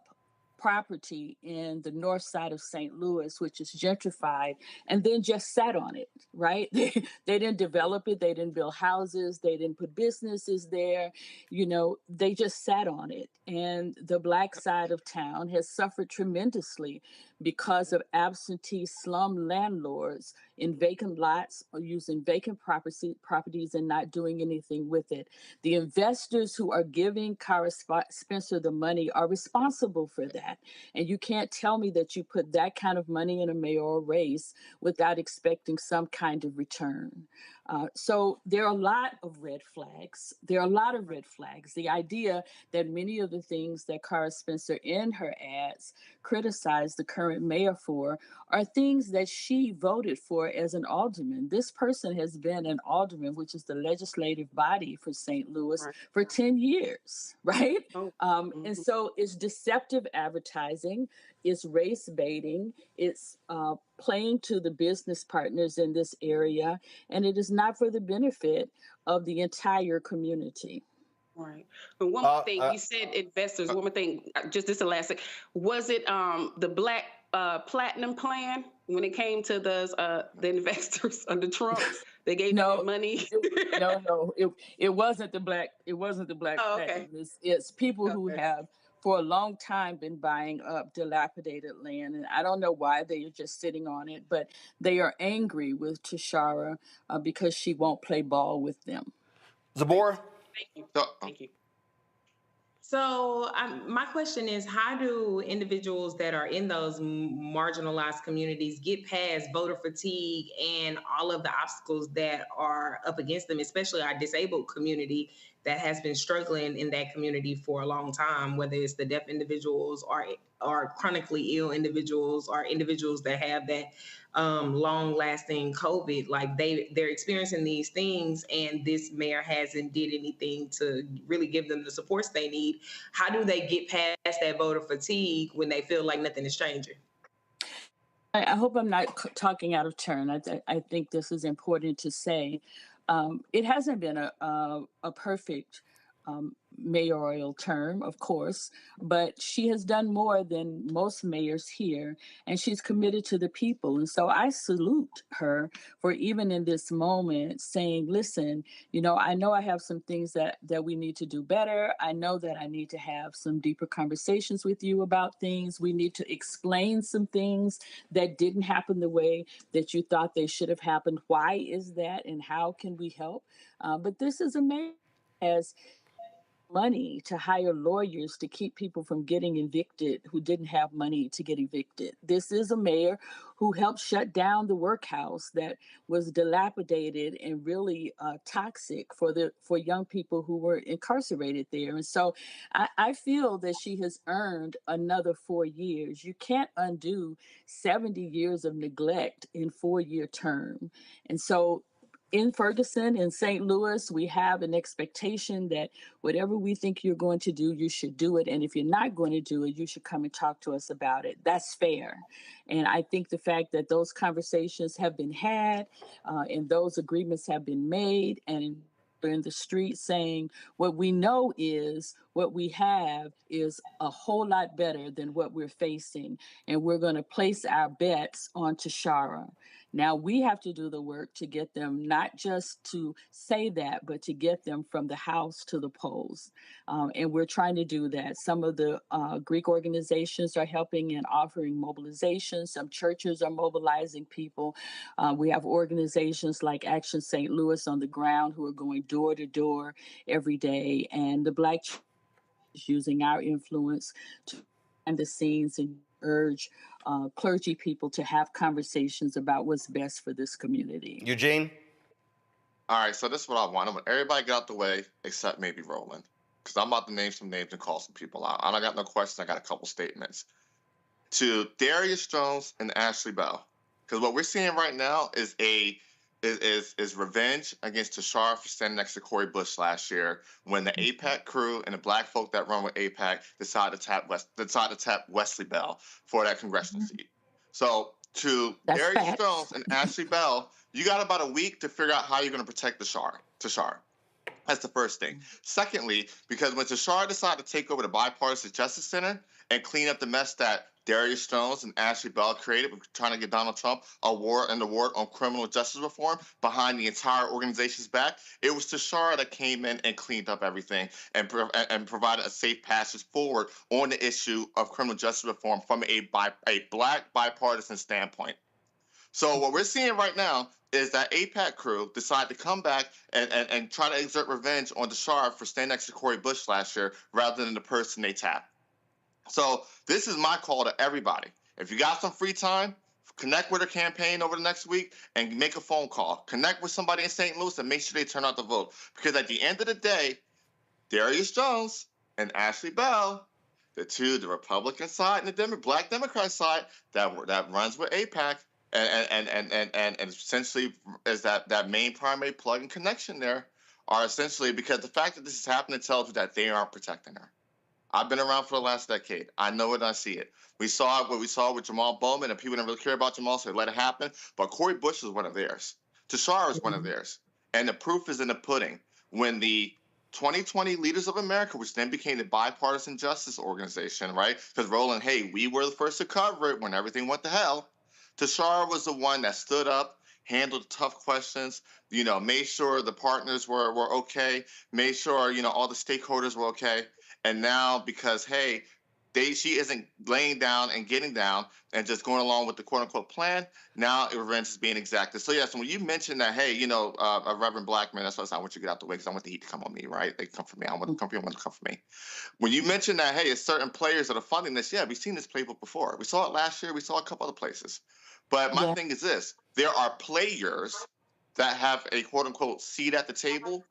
property in the north side of St. Louis, which is gentrified, and then just sat on it, right? They didn't develop it. They didn't build houses. They didn't put businesses there. They just sat on it. And the black side of town has suffered tremendously because of absentee slum landlords in vacant lots or using vacant properties and not doing anything with it. The investors who are giving Cara Spencer the money are responsible for that. And you can't tell me that you put that kind of money in a mayoral race without expecting some kind of return. So there are a lot of red flags. There are a lot of red flags. The idea that many of the things that Cara Spencer in her ads criticize the current mayor for are things that she voted for as an alderman. This person has been an alderman, which is the legislative body for St. Louis, for 10 years, right? And so it's deceptive advertising, it's race baiting, it's playing to the business partners in this area, and it is not for the benefit of the entire community. Right. And one more thing, you said investors. One more thing, just this the last thing. Was it the Black Platinum plan when it came to the investors under Trump? They gave them money. No, it wasn't the Black. It wasn't the Black Platinum. It's people who have for a long time been buying up dilapidated land, and I don't know why they are just sitting on it, but they are angry with Tishaura because she won't play ball with them. Zabora? Thank you. Thank you. So my question is, how do individuals that are in those marginalized communities get past voter fatigue and all of the obstacles that are up against them, especially our disabled community that has been struggling in that community for a long time, whether it's the deaf individuals or chronically ill individuals or individuals that have that long-lasting COVID, like they're experiencing these things and this mayor hasn't did anything to really give them the supports they need. How do they get past that voter fatigue when they feel like nothing is changing? I hope I'm not talking out of turn. I think this is important to say. It hasn't been a perfect mayoral term, of course, but she has done more than most mayors here, and she's committed to the people. And so I salute her for even in this moment saying, listen, I know I have some things that we need to do better. I know that I need to have some deeper conversations with you about things. We need to explain some things that didn't happen the way that you thought they should have happened. Why is that, and how can we help? But this is a mayor as money to hire lawyers to keep people from getting evicted who didn't have money to get evicted. This is a mayor who helped shut down the workhouse that was dilapidated and really toxic for young people who were incarcerated there. And so I feel that she has earned another 4 years. You can't undo 70 years of neglect in 4-year term. And so in Ferguson, in St. Louis, we have an expectation that whatever we think you're going to do, you should do it. And if you're not going to do it, you should come and talk to us about it. That's fair. And I think the fact that those conversations have been had and those agreements have been made, and in the street saying what we know is what we have is a whole lot better than what we're facing. And we're going to place our bets on Tishaura. Now we have to do the work to get them, not just to say that, but to get them from the House to the polls. And we're trying to do that. Some of the Greek organizations are helping and offering mobilization. Some churches are mobilizing people. We have organizations like Action St. Louis on the ground who are going door to door every day. And the Black Church is using our influence to behind the scenes and urge clergy people to have conversations about what's best for this community. Eugene? All right, so this is what I want. I want everybody get out the way except maybe Roland, because I'm about to name some names and call some people out. I don't got no questions. I got a couple statements. To Darius Jones and Ashley Bell, because what we're seeing right now is revenge against Tishaura for standing next to Cori Bush last year when the APAC crew and the black folk that run with APAC decided to tap Wesley Bell for that congressional seat. So to Darius Jones and Ashley Bell, you got about a week to figure out how you're going to protect Tishaura. That's the first thing. Secondly, because when Tishaura decided to take over the Bipartisan Justice Center and clean up the mess that Darius Jones and Ashley Bell created, trying to get Donald Trump an award on criminal justice reform behind the entire organization's back, it was Tishaura that came in and cleaned up everything and provided a safe passage forward on the issue of criminal justice reform from a black bipartisan standpoint. So what we're seeing right now is that APAC crew decided to come back and try to exert revenge on Tishaura for standing next to Cori Bush last year rather than the person they tapped. So this is my call to everybody. If you got some free time, connect with her campaign over the next week and make a phone call. Connect with somebody in St. Louis and make sure they turn out to vote. Because at the end of the day, Darius Jones and Ashley Bell, the Republican side and the Black Democrat side that runs with APAC and essentially is that main primary plug and connection there, are essentially, because the fact that this is happening tells you that they aren't protecting her. I've been around for the last decade. I know it and I see it. We saw what we saw with Jamal Bowman, and people didn't really care about Jamal, so they let it happen. But Cori Bush is one of theirs. Tishaura is one of theirs. And the proof is in the pudding. When the 2020 Leaders of America, which then became the Bipartisan Justice Organization, right? Because Roland, hey, we were the first to cover it when everything went to hell. Tishaura was the one that stood up, handled tough questions, made sure the partners were okay, made sure, all the stakeholders were okay. And now, because, hey, she isn't laying down and getting down and just going along with the quote-unquote plan, now revenge is being exacted. So, yes, when you mentioned that, hey, a Reverend Blackman, that's why I want you to get out the way, because I want the heat to come on me, right? They come for me. I want to come for me. When you mentioned that, hey, it's certain players that are funding this, yeah, we've seen this playbook before. We saw it last year. We saw it a couple other places. But my thing is this. There are players that have a quote-unquote seat at the table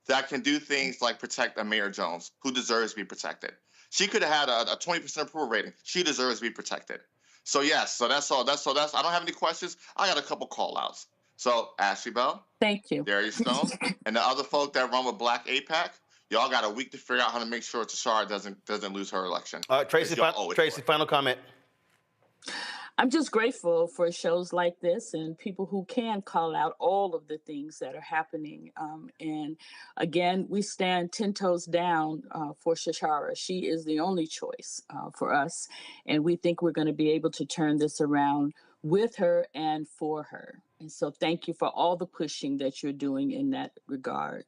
that can do things like protect a Mayor Jones, who deserves to be protected. She could have had a 20% approval rating. She deserves to be protected. So yes, so that's all. I don't have any questions. I got a couple call outs. So Ashley Bell, thank you, Darius Stone, and the other folk that run with Black APAC, y'all got a week to figure out how to make sure Tishaura doesn't lose her election. Tracy, final comment. I'm just grateful for shows like this and people who can call out all of the things that are happening. And again, we stand 10 toes down for Tishaura. She is the only choice for us. And we think we're going to be able to turn this around with her and for her. And so thank you for all the pushing that you're doing in that regard.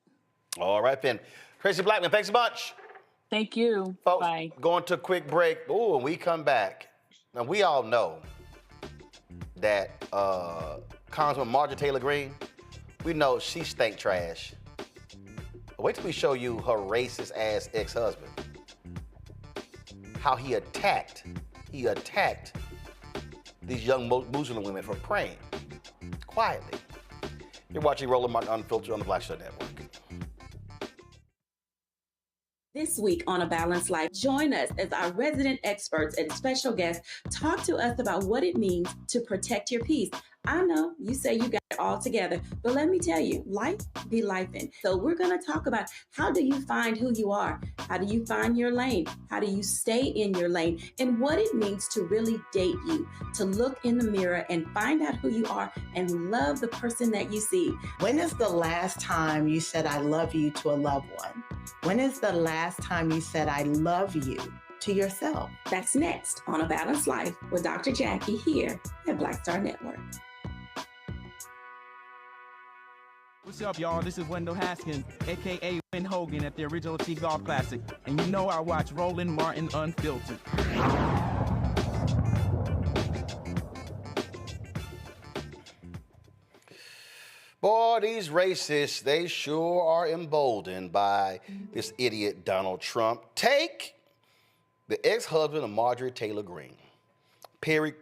All right, then. Tracy Blackman, thanks so much. Thank you. Folks, bye. Going to a quick break. Ooh, when we come back, now we all know that Congresswoman Marjorie Taylor Greene, we know she stank trash. Wait till we show you her racist ass ex-husband. How he attacked these young Muslim women for praying quietly. You're watching Roland Martin Unfiltered on the Black Star Network. This week on A Balanced Life, join us as our resident experts and special guests talk to us about what it means to protect your peace. I know you say you got it all together, but let me tell you, life be lifing. So we're going to talk about how do you find who you are? How do you find your lane? How do you stay in your lane? And what it means to really date you, to look in the mirror and find out who you are and love the person that you see. When is the last time you said I love you to a loved one? When is the last time you said I love you to yourself? That's next on A Balanced Life with Dr. Jackie here at Black Star Network. What's up, y'all? This is Wendell Haskins, a.k.a. Win Hogan at the original T-Golf Classic. And you know I watch Roland Martin Unfiltered. Boy, these racists, they sure are emboldened by this idiot Donald Trump. Take the ex-husband of Marjorie Taylor Greene, Perry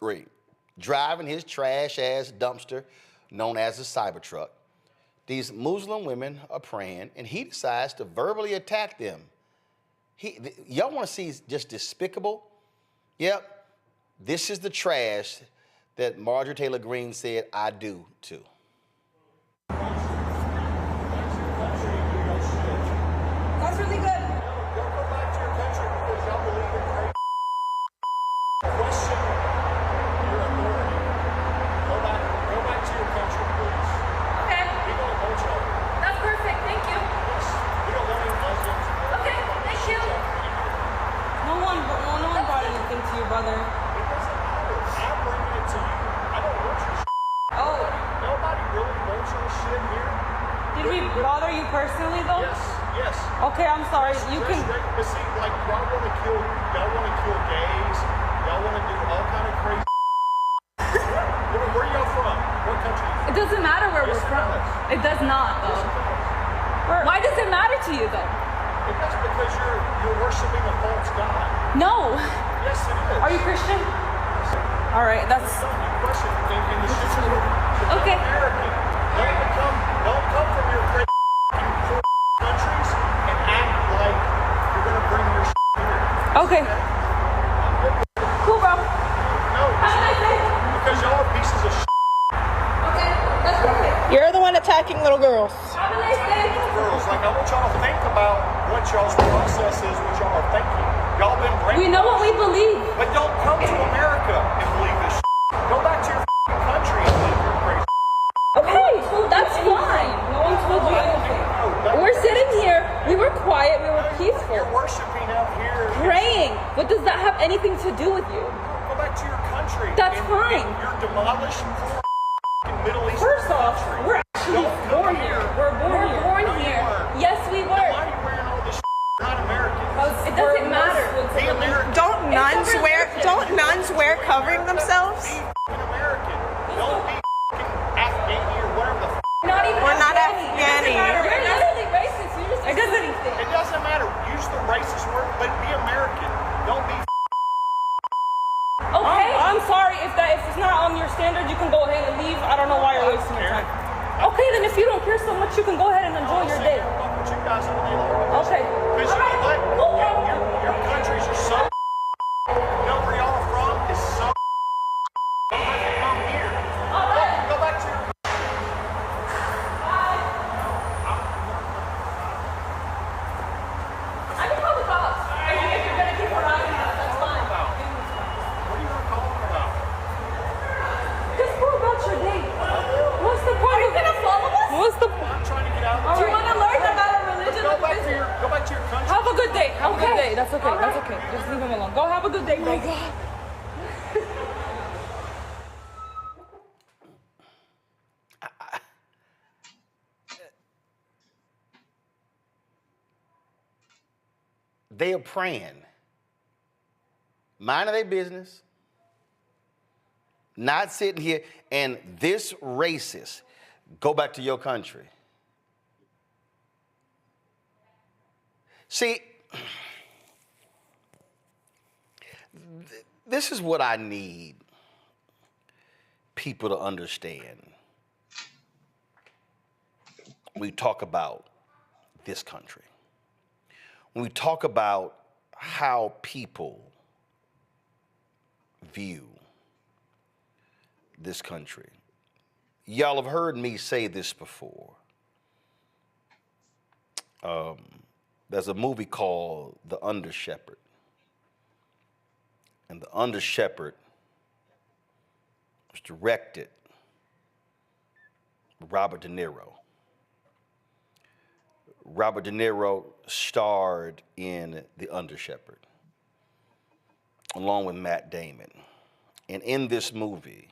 Greene, driving his trash-ass dumpster known as the Cybertruck. These Muslim women are praying, and he decides to verbally attack them. Y'all want to see just despicable? Yep, this is the trash that Marjorie Taylor Greene said I do to. That's really good. Go back to your country because y'all believe in crazy. Question your authority. Go back to your country, please. Okay. We don't hold y'all. That's perfect. Thank you. Yes. We don't want any Muslims. Okay. Thank you. No one brought anything to you, brother. It doesn't matter. I'm bringing it to you. I don't want your shit. Oh. Nobody really wants your shit here. Did we bother you personally, though? Yes, yes. Okay, I'm sorry. You can. But see, like, y'all want to kill gays. Y'all want to do all kind of crazy. Where y'all from? What country? It doesn't matter where we're from. It does not, though. Why does it matter to you, though? It does because you're worshiping a false god. No. Yes, it is. Are you Christian? Yes. All right, that's. Okay. Don't come from your crazy countries and act like you're gonna bring your shit here. Okay. Cool, bro. No, because y'all are pieces of shit. Okay, that's perfect. You're the one attacking little girls. Have a nice day. Girls, like I want y'all to think about what y'all's process is, what y'all are thinking. Y'all been brainwashed. We know what we believe. But don't come to America and believe this shit. Go back to your country and believe your crazy. Okay, that's fine. No one told you anything. We're sitting here. We were quiet. We were peaceful. You're worshiping out here. Praying. What does that have anything to do with you? Go back to your country. That's fine. You're demolished Middle East. First off, we're actually born here. We're born here. Yes, we were. Why are you wearing all this? Not American. It doesn't matter. Be American. Don't nuns wear covering themselves? Be American. Don't be Afghani or whatever the We're not Afghani. You're literally racist. You just it doesn't matter. Use the racist word, but be American. Don't be okay. I'm sorry if it's not on your standard, you can go ahead and leave. I don't know why you're wasting your time. Okay, then if you don't care so much, you can go ahead and enjoy your day. Okay. Because you know what? Your countries are so you know where y'all are from is so don't have to come here. Go back to your I can call the cops. If you're going to keep harassing us, that's fine. What are you going to call them about? Just go about your day. What's the point? Are you going to follow us? What's the point? I'm trying to get out of the Do you want to learn about our religion? Go back to your country. Have a good day. Have a good day. That's okay. Right. That's okay. Just leave him alone. Go have a good day. Oh my God. They are praying, minding their business, not sitting here, and this racist, go back to your country. See, this is what I need people to understand. We talk about this country. When we talk about how people view this country. Y'all have heard me say this before. There's a movie called The Under Shepherd. And The Under Shepherd was directed by Robert De Niro. Robert De Niro starred in The Under Shepherd, along with Matt Damon. And in this movie,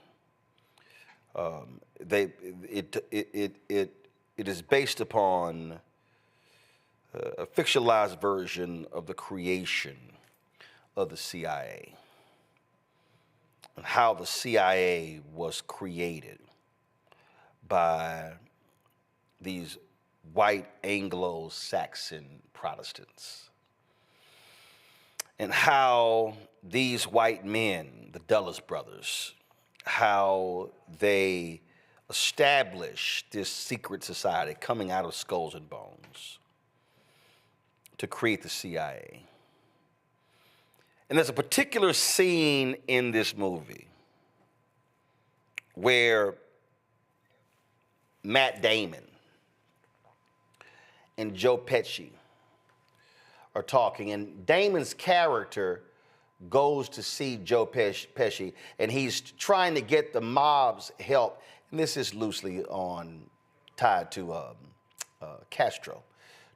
it is based upon a fictionalized version of the creation of the CIA and how the CIA was created by these white Anglo-Saxon Protestants, and how these white men, the Dulles brothers, how they established this secret society coming out of skulls and bones to create the CIA. And there's a particular scene in this movie where Matt Damon and Joe Pesci are talking, and Damon's character goes to see Joe Pesci, and he's trying to get the mob's help, and this is loosely tied to Castro,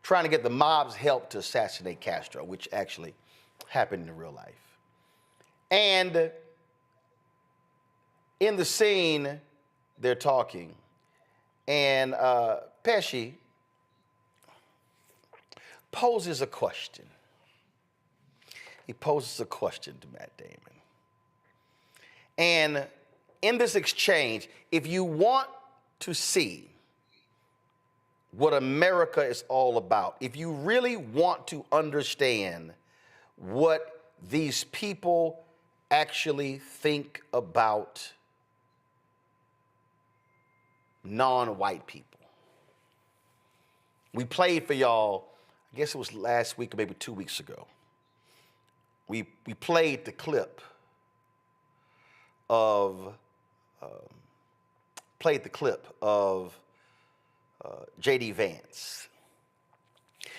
trying to get the mob's help to assassinate Castro, which actually happened in real life. And in the scene, they're talking, and Pesci poses a question. He poses a question to Matt Damon. And in this exchange, if you want to see what America is all about, if you really want to understand what these people actually think about non-white people, we played for y'all, I guess it was last week or maybe 2 weeks ago. We played the clip of J.D. Vance,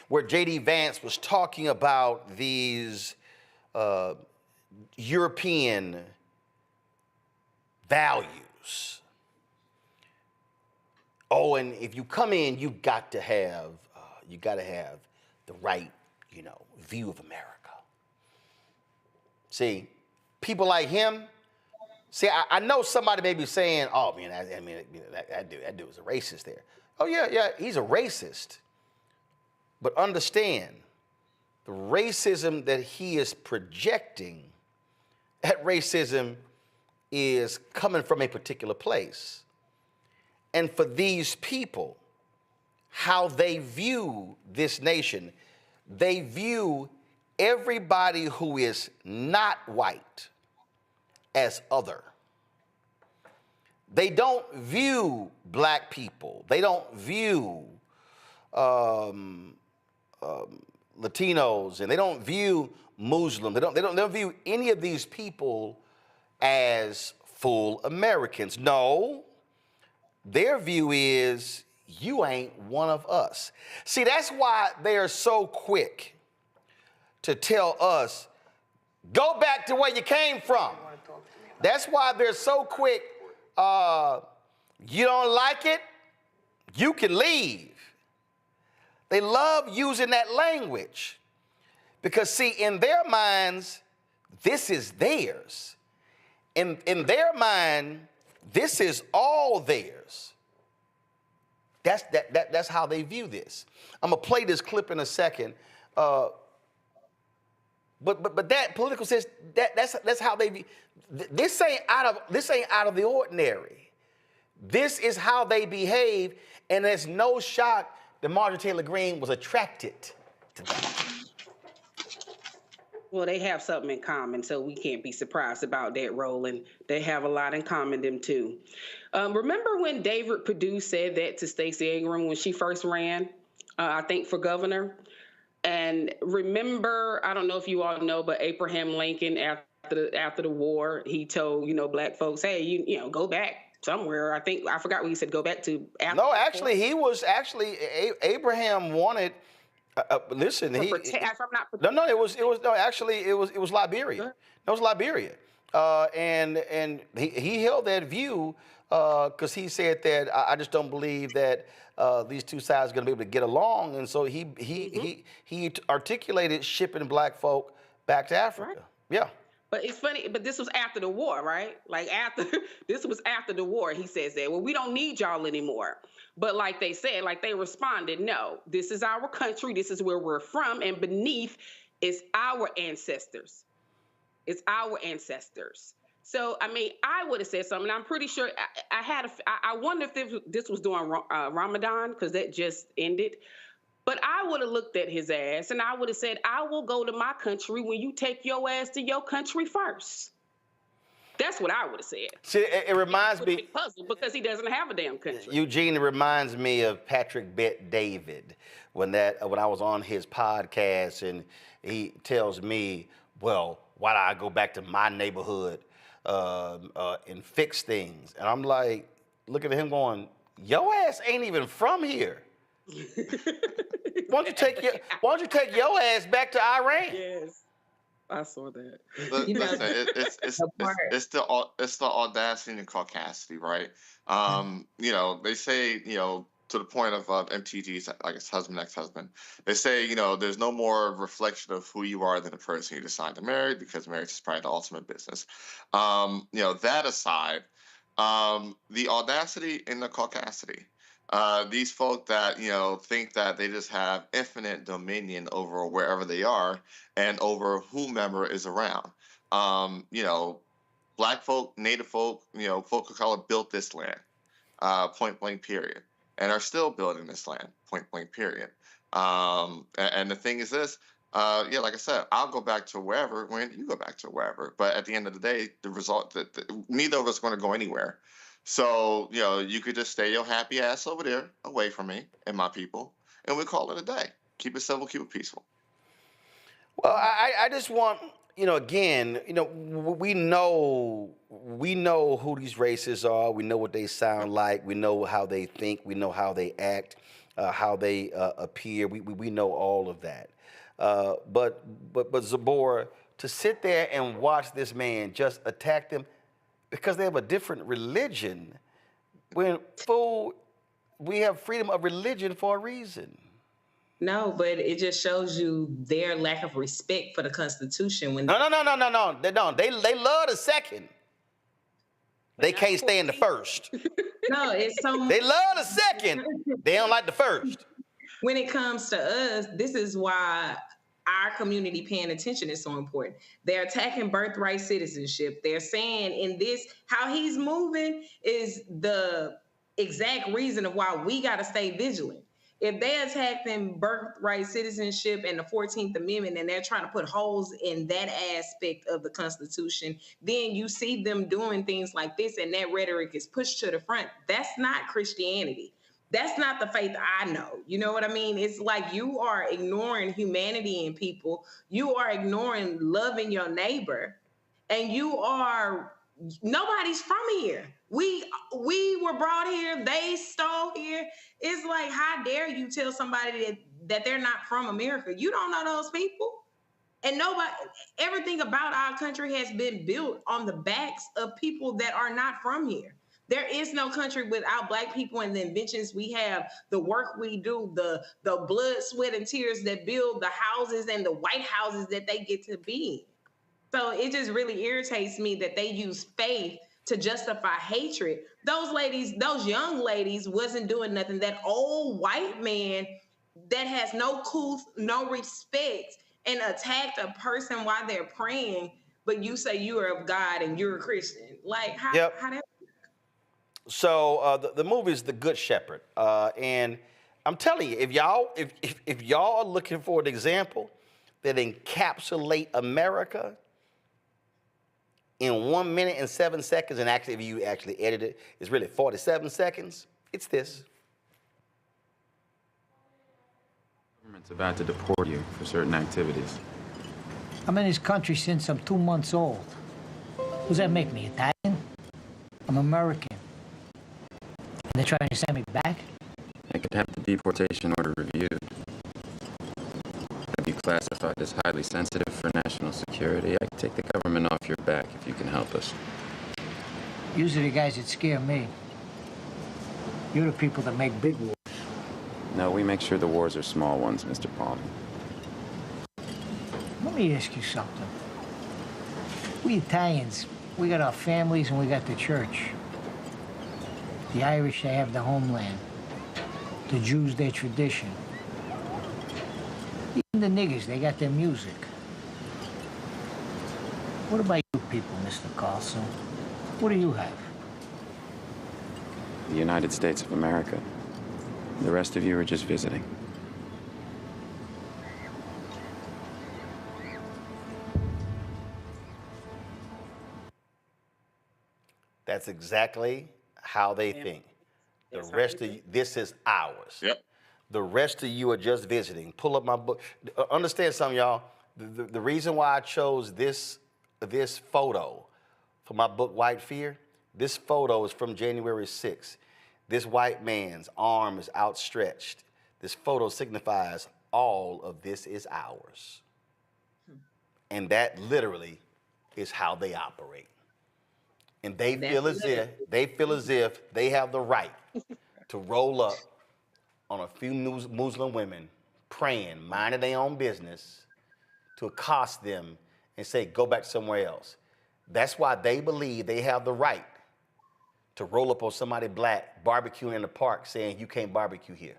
where J.D. Vance was talking about these European values. Oh, and if you come in, you got to have the right, view of America. See, people like him. See, I know somebody may be saying, "Oh man, that dude was a racist there." Oh yeah, he's a racist. But understand, the racism that he is projecting, that racism is coming from a particular place. And for these people, how they view this nation, they view everybody who is not white as other. They don't view black people. They don't view Latinos, and they don't view Muslims. They don't view any of these people as full Americans. No, their view is, you ain't one of us. See, that's why they are so quick to tell us, go back to where you came from. That's why they're so quick, you don't like it, you can leave. They love using that language because, see, in their minds, this is theirs. In their mind, this is all theirs. That's how they view this. I'm gonna play this clip in a second. But that political sense, that's how they view. This ain't out of the ordinary. This is how they behave, and there's no shock that Marjorie Taylor Greene was attracted to that. Well, they have something in common, so we can't be surprised about that, Roland. They have a lot in common, them two. Remember when David Perdue said that to Stacey Abrams when she first ran, I think, for governor? And remember, I don't know if you all know, but Abraham Lincoln, after after the war, he told, Black folks, hey, you go back somewhere. I forgot what he said, go back to. No, actually, he was Abraham wanted. Listen, it was Liberia. It was Liberia, and he held that view because he said that I just don't believe that these two sides are going to be able to get along, and so he articulated shipping Black folk back to Africa. Right. Yeah. But it's funny, but this was after the war, right? This was after the war, he says that. Well, we don't need y'all anymore. But like they said, they responded, no, this is our country, this is where we're from, and beneath is our ancestors. It's our ancestors. So, I would have said something. I'm pretty sure I wonder if this was during Ramadan, because that just ended. But I would have looked at his ass and I would have said, I will go to my country when you take your ass to your country first. That's what I would have said. See, it reminds me. Puzzled because he doesn't have a damn country. Eugene, it reminds me of Patrick Bet-David when I was on his podcast and he tells me, well, why do I go back to my neighborhood and fix things? And I'm like, looking at him going, your ass ain't even from here. Why don't you take your ass back to Iran? Yes, I saw that. It's the audacity and caucasity, right? They say, to the point of MTG's, I guess, husband, ex-husband. They say, there's no more reflection of who you are than the person you decide to marry, because marriage is probably the ultimate business. That aside, the audacity and the caucasity. These folk that, think that they just have infinite dominion over wherever they are and over whomever is around. Black folk, Native folk, folk of color built this land, point blank period, and are still building this land, point blank period. And the thing is this, like I said, I'll go back to wherever when you go back to wherever. But at the end of the day, the result that neither of us are going to go anywhere. So, you could just stay your happy ass over there, away from me and my people, and we call it a day. Keep it civil, keep it peaceful. Well, I just want, again, we know who these races are. We know what they sound like. We know how they think. We know how they act, how they appear. We know all of that. But Zabor, to sit there and watch this man just attack them because they have a different religion, when, fool, we have freedom of religion for a reason. No, but it just shows you their lack of respect for the Constitution. No. They don't. They love the second. They can't stand the first. No, it's so. They love the second. They don't like the first. When it comes to us, this is why our community paying attention is so important. They're attacking birthright citizenship. They're saying in this, how he's moving is the exact reason of why we got to stay vigilant. If they attacking birthright citizenship and the 14th Amendment and they're trying to put holes in that aspect of the Constitution, then you see them doing things like this and that rhetoric is pushed to the front. That's not Christianity. That's not the faith I know. You know what I mean? It's like you are ignoring humanity in people. You are ignoring loving your neighbor. And nobody's from here. We were brought here. They stole here. It's like, how dare you tell somebody that they're not from America? You don't know those people. And everything about our country has been built on the backs of people that are not from here. There is no country without Black people and the inventions we have, the work we do, the blood, sweat, and tears that build the houses and the White Houses that they get to be in. So it just really irritates me that they use faith to justify hatred. Those young ladies wasn't doing nothing. That old white man that has no couth, no respect, and attacked a person while they're praying, but you say you are of God and you're a Christian. Like, how that? So the movie is The Good Shepherd, and I'm telling you, if y'all are looking for an example that encapsulate America in 1 minute and 7 seconds, and actually, if you actually edit it, it's really 47 seconds. It's this. Government's about to deport you for certain activities. I'm in this country since I'm 2 months old. Does that make me, Italian? I'm American. And they're trying to send me back? I could have the deportation order reviewed. I'd be classified as highly sensitive for national security. I could take the government off your back if you can help us. Usually the guys that scare me. You're the people that make big wars. No, we make sure the wars are small ones, Mr. Palmer. Let me ask you something. We Italians, we got our families and we got the church. The Irish, they have the homeland. The Jews, their tradition. Even the niggers, they got their music. What about you people, Mr. Carlson? What do you have? The United States of America. The rest of you are just visiting. That's exactly how they think. The rest of you, this is ours. Yep. The rest of you are just visiting. Pull up my book. Understand something, y'all. The reason why I chose this photo for my book, White Fear, this photo is from January 6th. This white man's arm is outstretched. This photo signifies all of this is ours. And that literally is how they operate. And they feel as if they have the right to roll up on a few Muslim women praying, minding their own business, to accost them and say, go back somewhere else. That's why they believe they have the right to roll up on somebody black barbecuing in the park saying you can't barbecue here.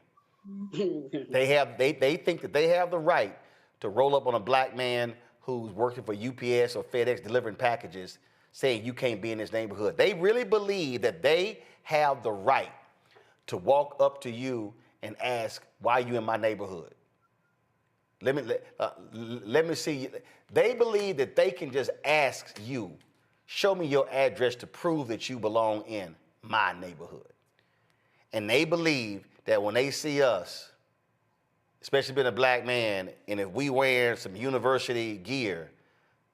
They think that they have the right to roll up on a black man who's working for UPS or FedEx delivering packages saying you can't be in this neighborhood. They really believe that they have the right to walk up to you and ask, why are you in my neighborhood? Let me see you. They believe that they can just ask you, show me your address to prove that you belong in my neighborhood. And they believe that when they see us, especially being a black man, and if we wearing some university gear,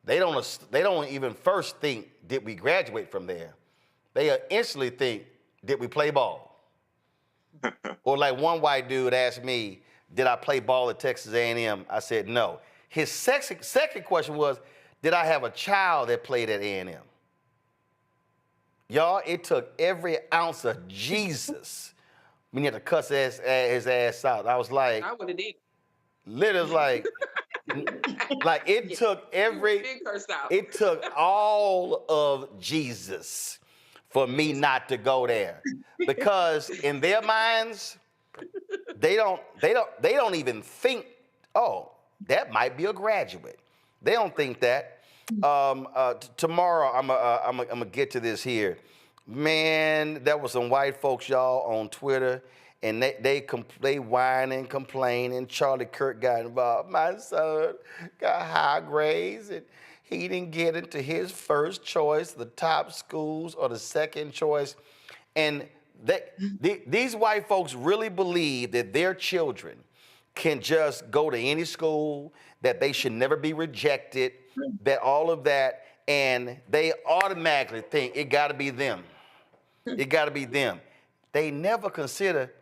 they don't even first think, did we graduate from there? They instantly think, did we play ball? Or like one white dude asked me, did I play ball at Texas A&M? I said no. His second question was, did I have a child that played at A&M? Y'all, it took every ounce of Jesus when you had to cuss his ass out. I was like, I would have did. Literally like it took it took all of Jesus for me not to go there. Because in their minds, they don't even think, oh, that might be a graduate. They don't think that. Tomorrow, I'm gonna get to this here. Man, there was some white folks, y'all, on Twitter, and they whine and complain, and Charlie Kirk got involved. My son got high grades, and he didn't get into his first choice, the top schools, or the second choice. And these white folks really believe that their children can just go to any school, that they should never be rejected, that all of that, and they automatically think it got to be them. It got to be them. They never consider,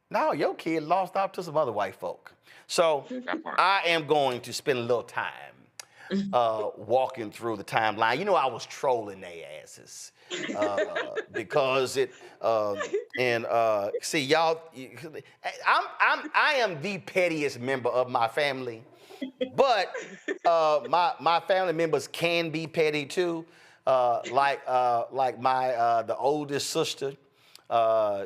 no, your kid lost out to some other white folk. So I am going to spend a little time walking through the timeline. You know, I was trolling their asses because see, y'all, I am the pettiest member of my family, but my family members can be petty too. Like the oldest sister,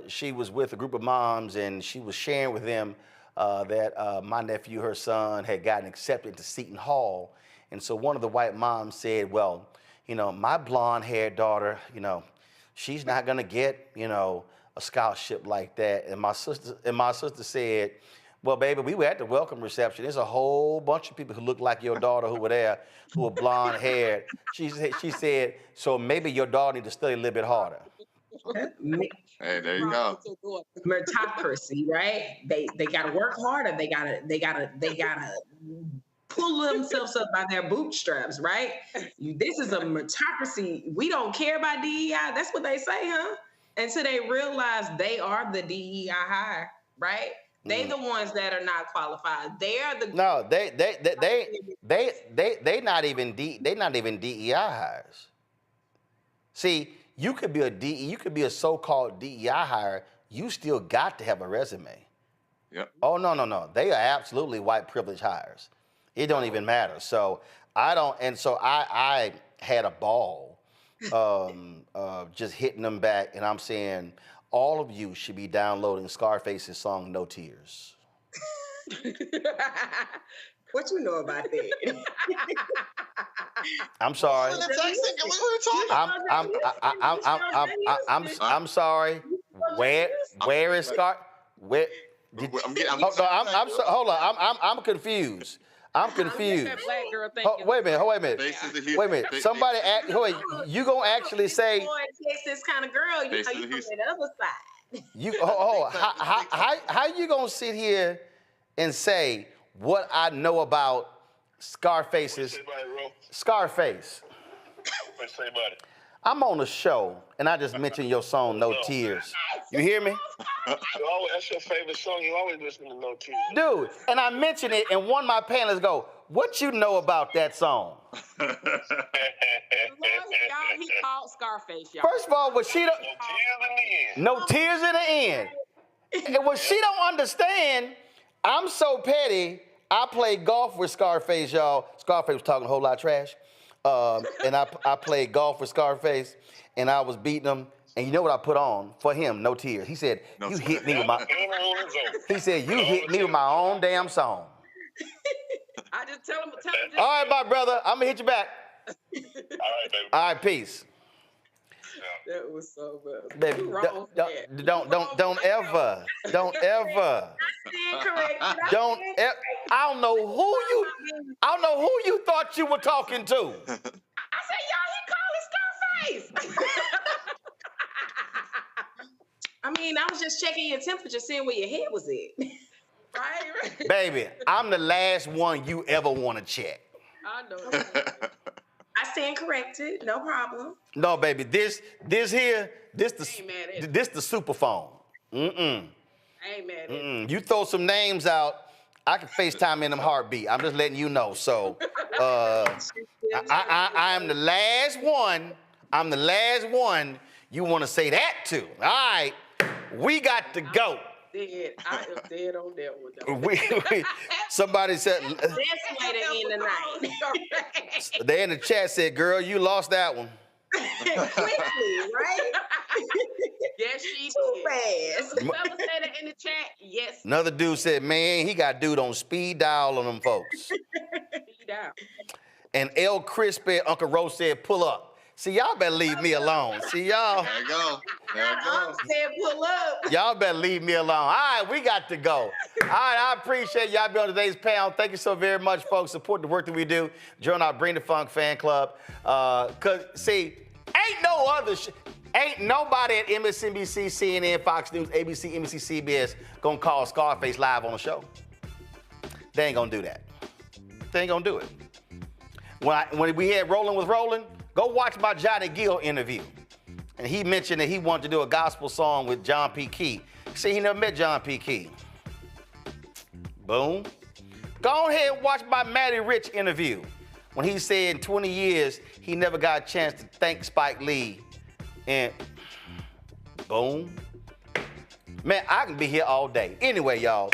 she was with a group of moms, and she was sharing with them that my nephew, her son, had gotten accepted to Seton Hall. And so one of the white moms said, well, you know, my blonde-haired daughter, you know, she's not gonna get, you know, a scholarship like that. And my sister said, well, baby, we were at the welcome reception. There's a whole bunch of people who look like your daughter who were there, who were blonde-haired. She said, so maybe your daughter needs to study a little bit harder. Hey, there you go. Meritocracy, right? They gotta work harder. They gotta pull themselves up by their bootstraps, right? This is a meritocracy. We don't care about DEI. That's what they say, huh? Until they realize they are the DEI hire, right? They the ones that are not qualified. They are the they not even DEI hires. See, you could be a so-called DEI hire. You still got to have a resume. Yep. Oh no. They are absolutely white privilege hires. It don't even matter. So I had a ball just hitting them back, and I'm saying all of you should be downloading Scarface's song "No Tears." What you know about that? I'm sorry. I'm sorry. Where is Scar? Where? Hold on. I'm confused. I'm confused. Wait a minute. Somebody act. Wait, you gonna actually say? Texas kind of girl, you know, you from the other side. How you gonna sit here and say what I know about Scarface's Scarface? What say about it? I'm on a show and I just mentioned your song "No Tears." You hear me? That's your favorite song. You always listen to "No Tears." Dude, and I mentioned it, and one of my panelists go, "What you know about that song?" Y'all, he called Scarface, y'all. First of all, was she no tears in the end? And what she don't understand, I'm so petty. I played golf with Scarface, y'all. Scarface was talking a whole lot of trash. And I played golf with Scarface, and I was beating him. And you know what I put on for him? No Tears. He said, "You hit me with my." He said, "You hit me with my own damn song." I just tell him. All right, my brother. I'm gonna hit you back. All right, baby. All right, peace. That was so bad. Baby, don't ever. I don't know who you thought you were talking to. I said, y'all, he called it Scarface. I mean, I was just checking your temperature, seeing where your head was at. Right? Baby, I'm the last one you ever want to check. I know. I stand corrected, no problem. No, baby, this the super phone. I ain't mad at it. You throw some names out, I can FaceTime in them heartbeat. I'm just letting you know. So I am the last one. I'm the last one you want to say that to. All right, we got to go. I am dead on that one. Somebody said. That's later in the night. They in the chat said, "Girl, you lost that one." Quickly, right? Yes, she did. Fast. Whoever said it in the chat, yes. Another dude said, "Man, he got dude on speed dial on them folks." Speed dial. And El Crispy, Uncle Rose said, "Pull up." See, y'all better leave me alone. See, y'all. There you go. Said pull up. Y'all better leave me alone. All right, we got to go. All right, I appreciate y'all being on today's panel. Thank you so very much, folks. Support the work that we do. Join our Bring the Funk fan club. Cause see, ain't nobody at MSNBC, CNN, Fox News, ABC, NBC, CBS gonna call Scarface live on the show. They ain't gonna do that. They ain't gonna do it. When we had Roland with Roland, go watch my Johnny Gill interview. And he mentioned that he wanted to do a gospel song with John P. Key. See, he never met John P. Key. Boom. Go ahead and watch my Matty Rich interview when he said in 20 years he never got a chance to thank Spike Lee. And boom. Man, I can be here all day. Anyway, y'all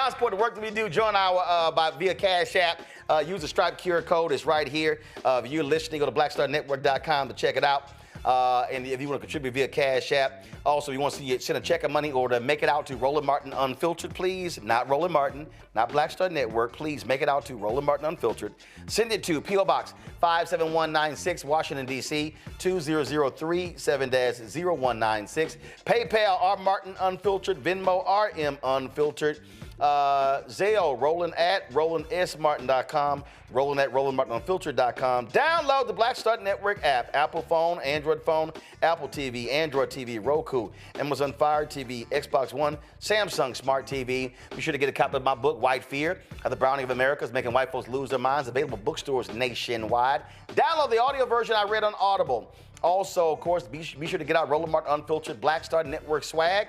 support the work that we do. Join our via Cash App. Use the Stripe QR code. It's right here. If you're listening, go to blackstarnetwork.com to check it out. And if you want to contribute via Cash App, also you want to send a check of money or to make it out to Roland Martin Unfiltered, please. Not Roland Martin, not Black Star Network. Please make it out to Roland Martin Unfiltered. Send it to P.O. Box 57196, Washington, D.C. 2003 7-0196. PayPal R Martin Unfiltered, Venmo RM Unfiltered. Zale, Roland at RolandSMartin.com, Roland at RolandMartinUnfiltered.com. Download the Black Star Network app, Apple phone, Android phone, Apple TV, Android TV, Roku, Amazon Fire TV, Xbox One, Samsung Smart TV. Be sure to get a copy of my book, White Fear, How the Browning of America is Making White Folks Lose Their Minds, available bookstores nationwide. Download the audio version I read on Audible. Also, of course, be sure to get out Roland Martin Unfiltered Black Star Network swag.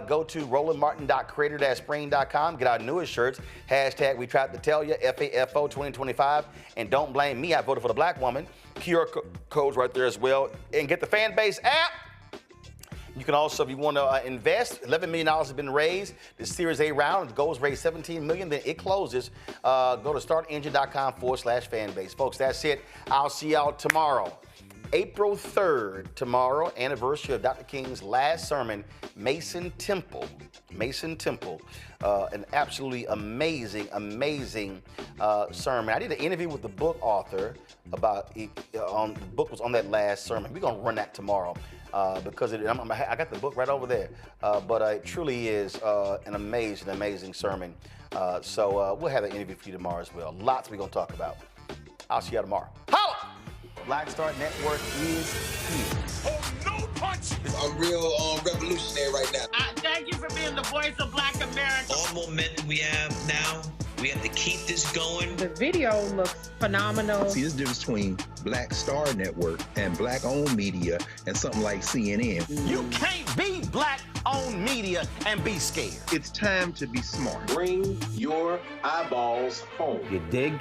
Go to rolandmartin.creator-spring.com. Get our newest shirts. Hashtag We Tried to Tell You, FAFO 2025. And don't blame me, I voted for the black woman. QR codes right there as well. And get the Fan Base app. You can also, if you want to invest, $11 million has been raised. The Series A round, the goal is raised $17 million, then it closes. Go to startengine.com/fanbase. Folks, that's it. I'll see y'all tomorrow. April 3rd, tomorrow, anniversary of Dr. King's last sermon, Mason Temple. An absolutely amazing sermon. I did an interview with the book author about the book was on that last sermon. We're gonna run that tomorrow because I got the book right over there. But it truly is an amazing sermon. So we'll have an interview for you tomorrow as well. Lots we're gonna talk about. I'll see you tomorrow. Holla! Black Star Network is here. Oh, no punch! I'm real revolutionary right now. Thank you for being the voice of Black America. All momentum we have now, we have to keep this going. The video looks phenomenal. See, there's a difference between Black Star Network and black-owned media and something like CNN. You can't be black-owned media and be scared. It's time to be smart. Bring your eyeballs home. You dig?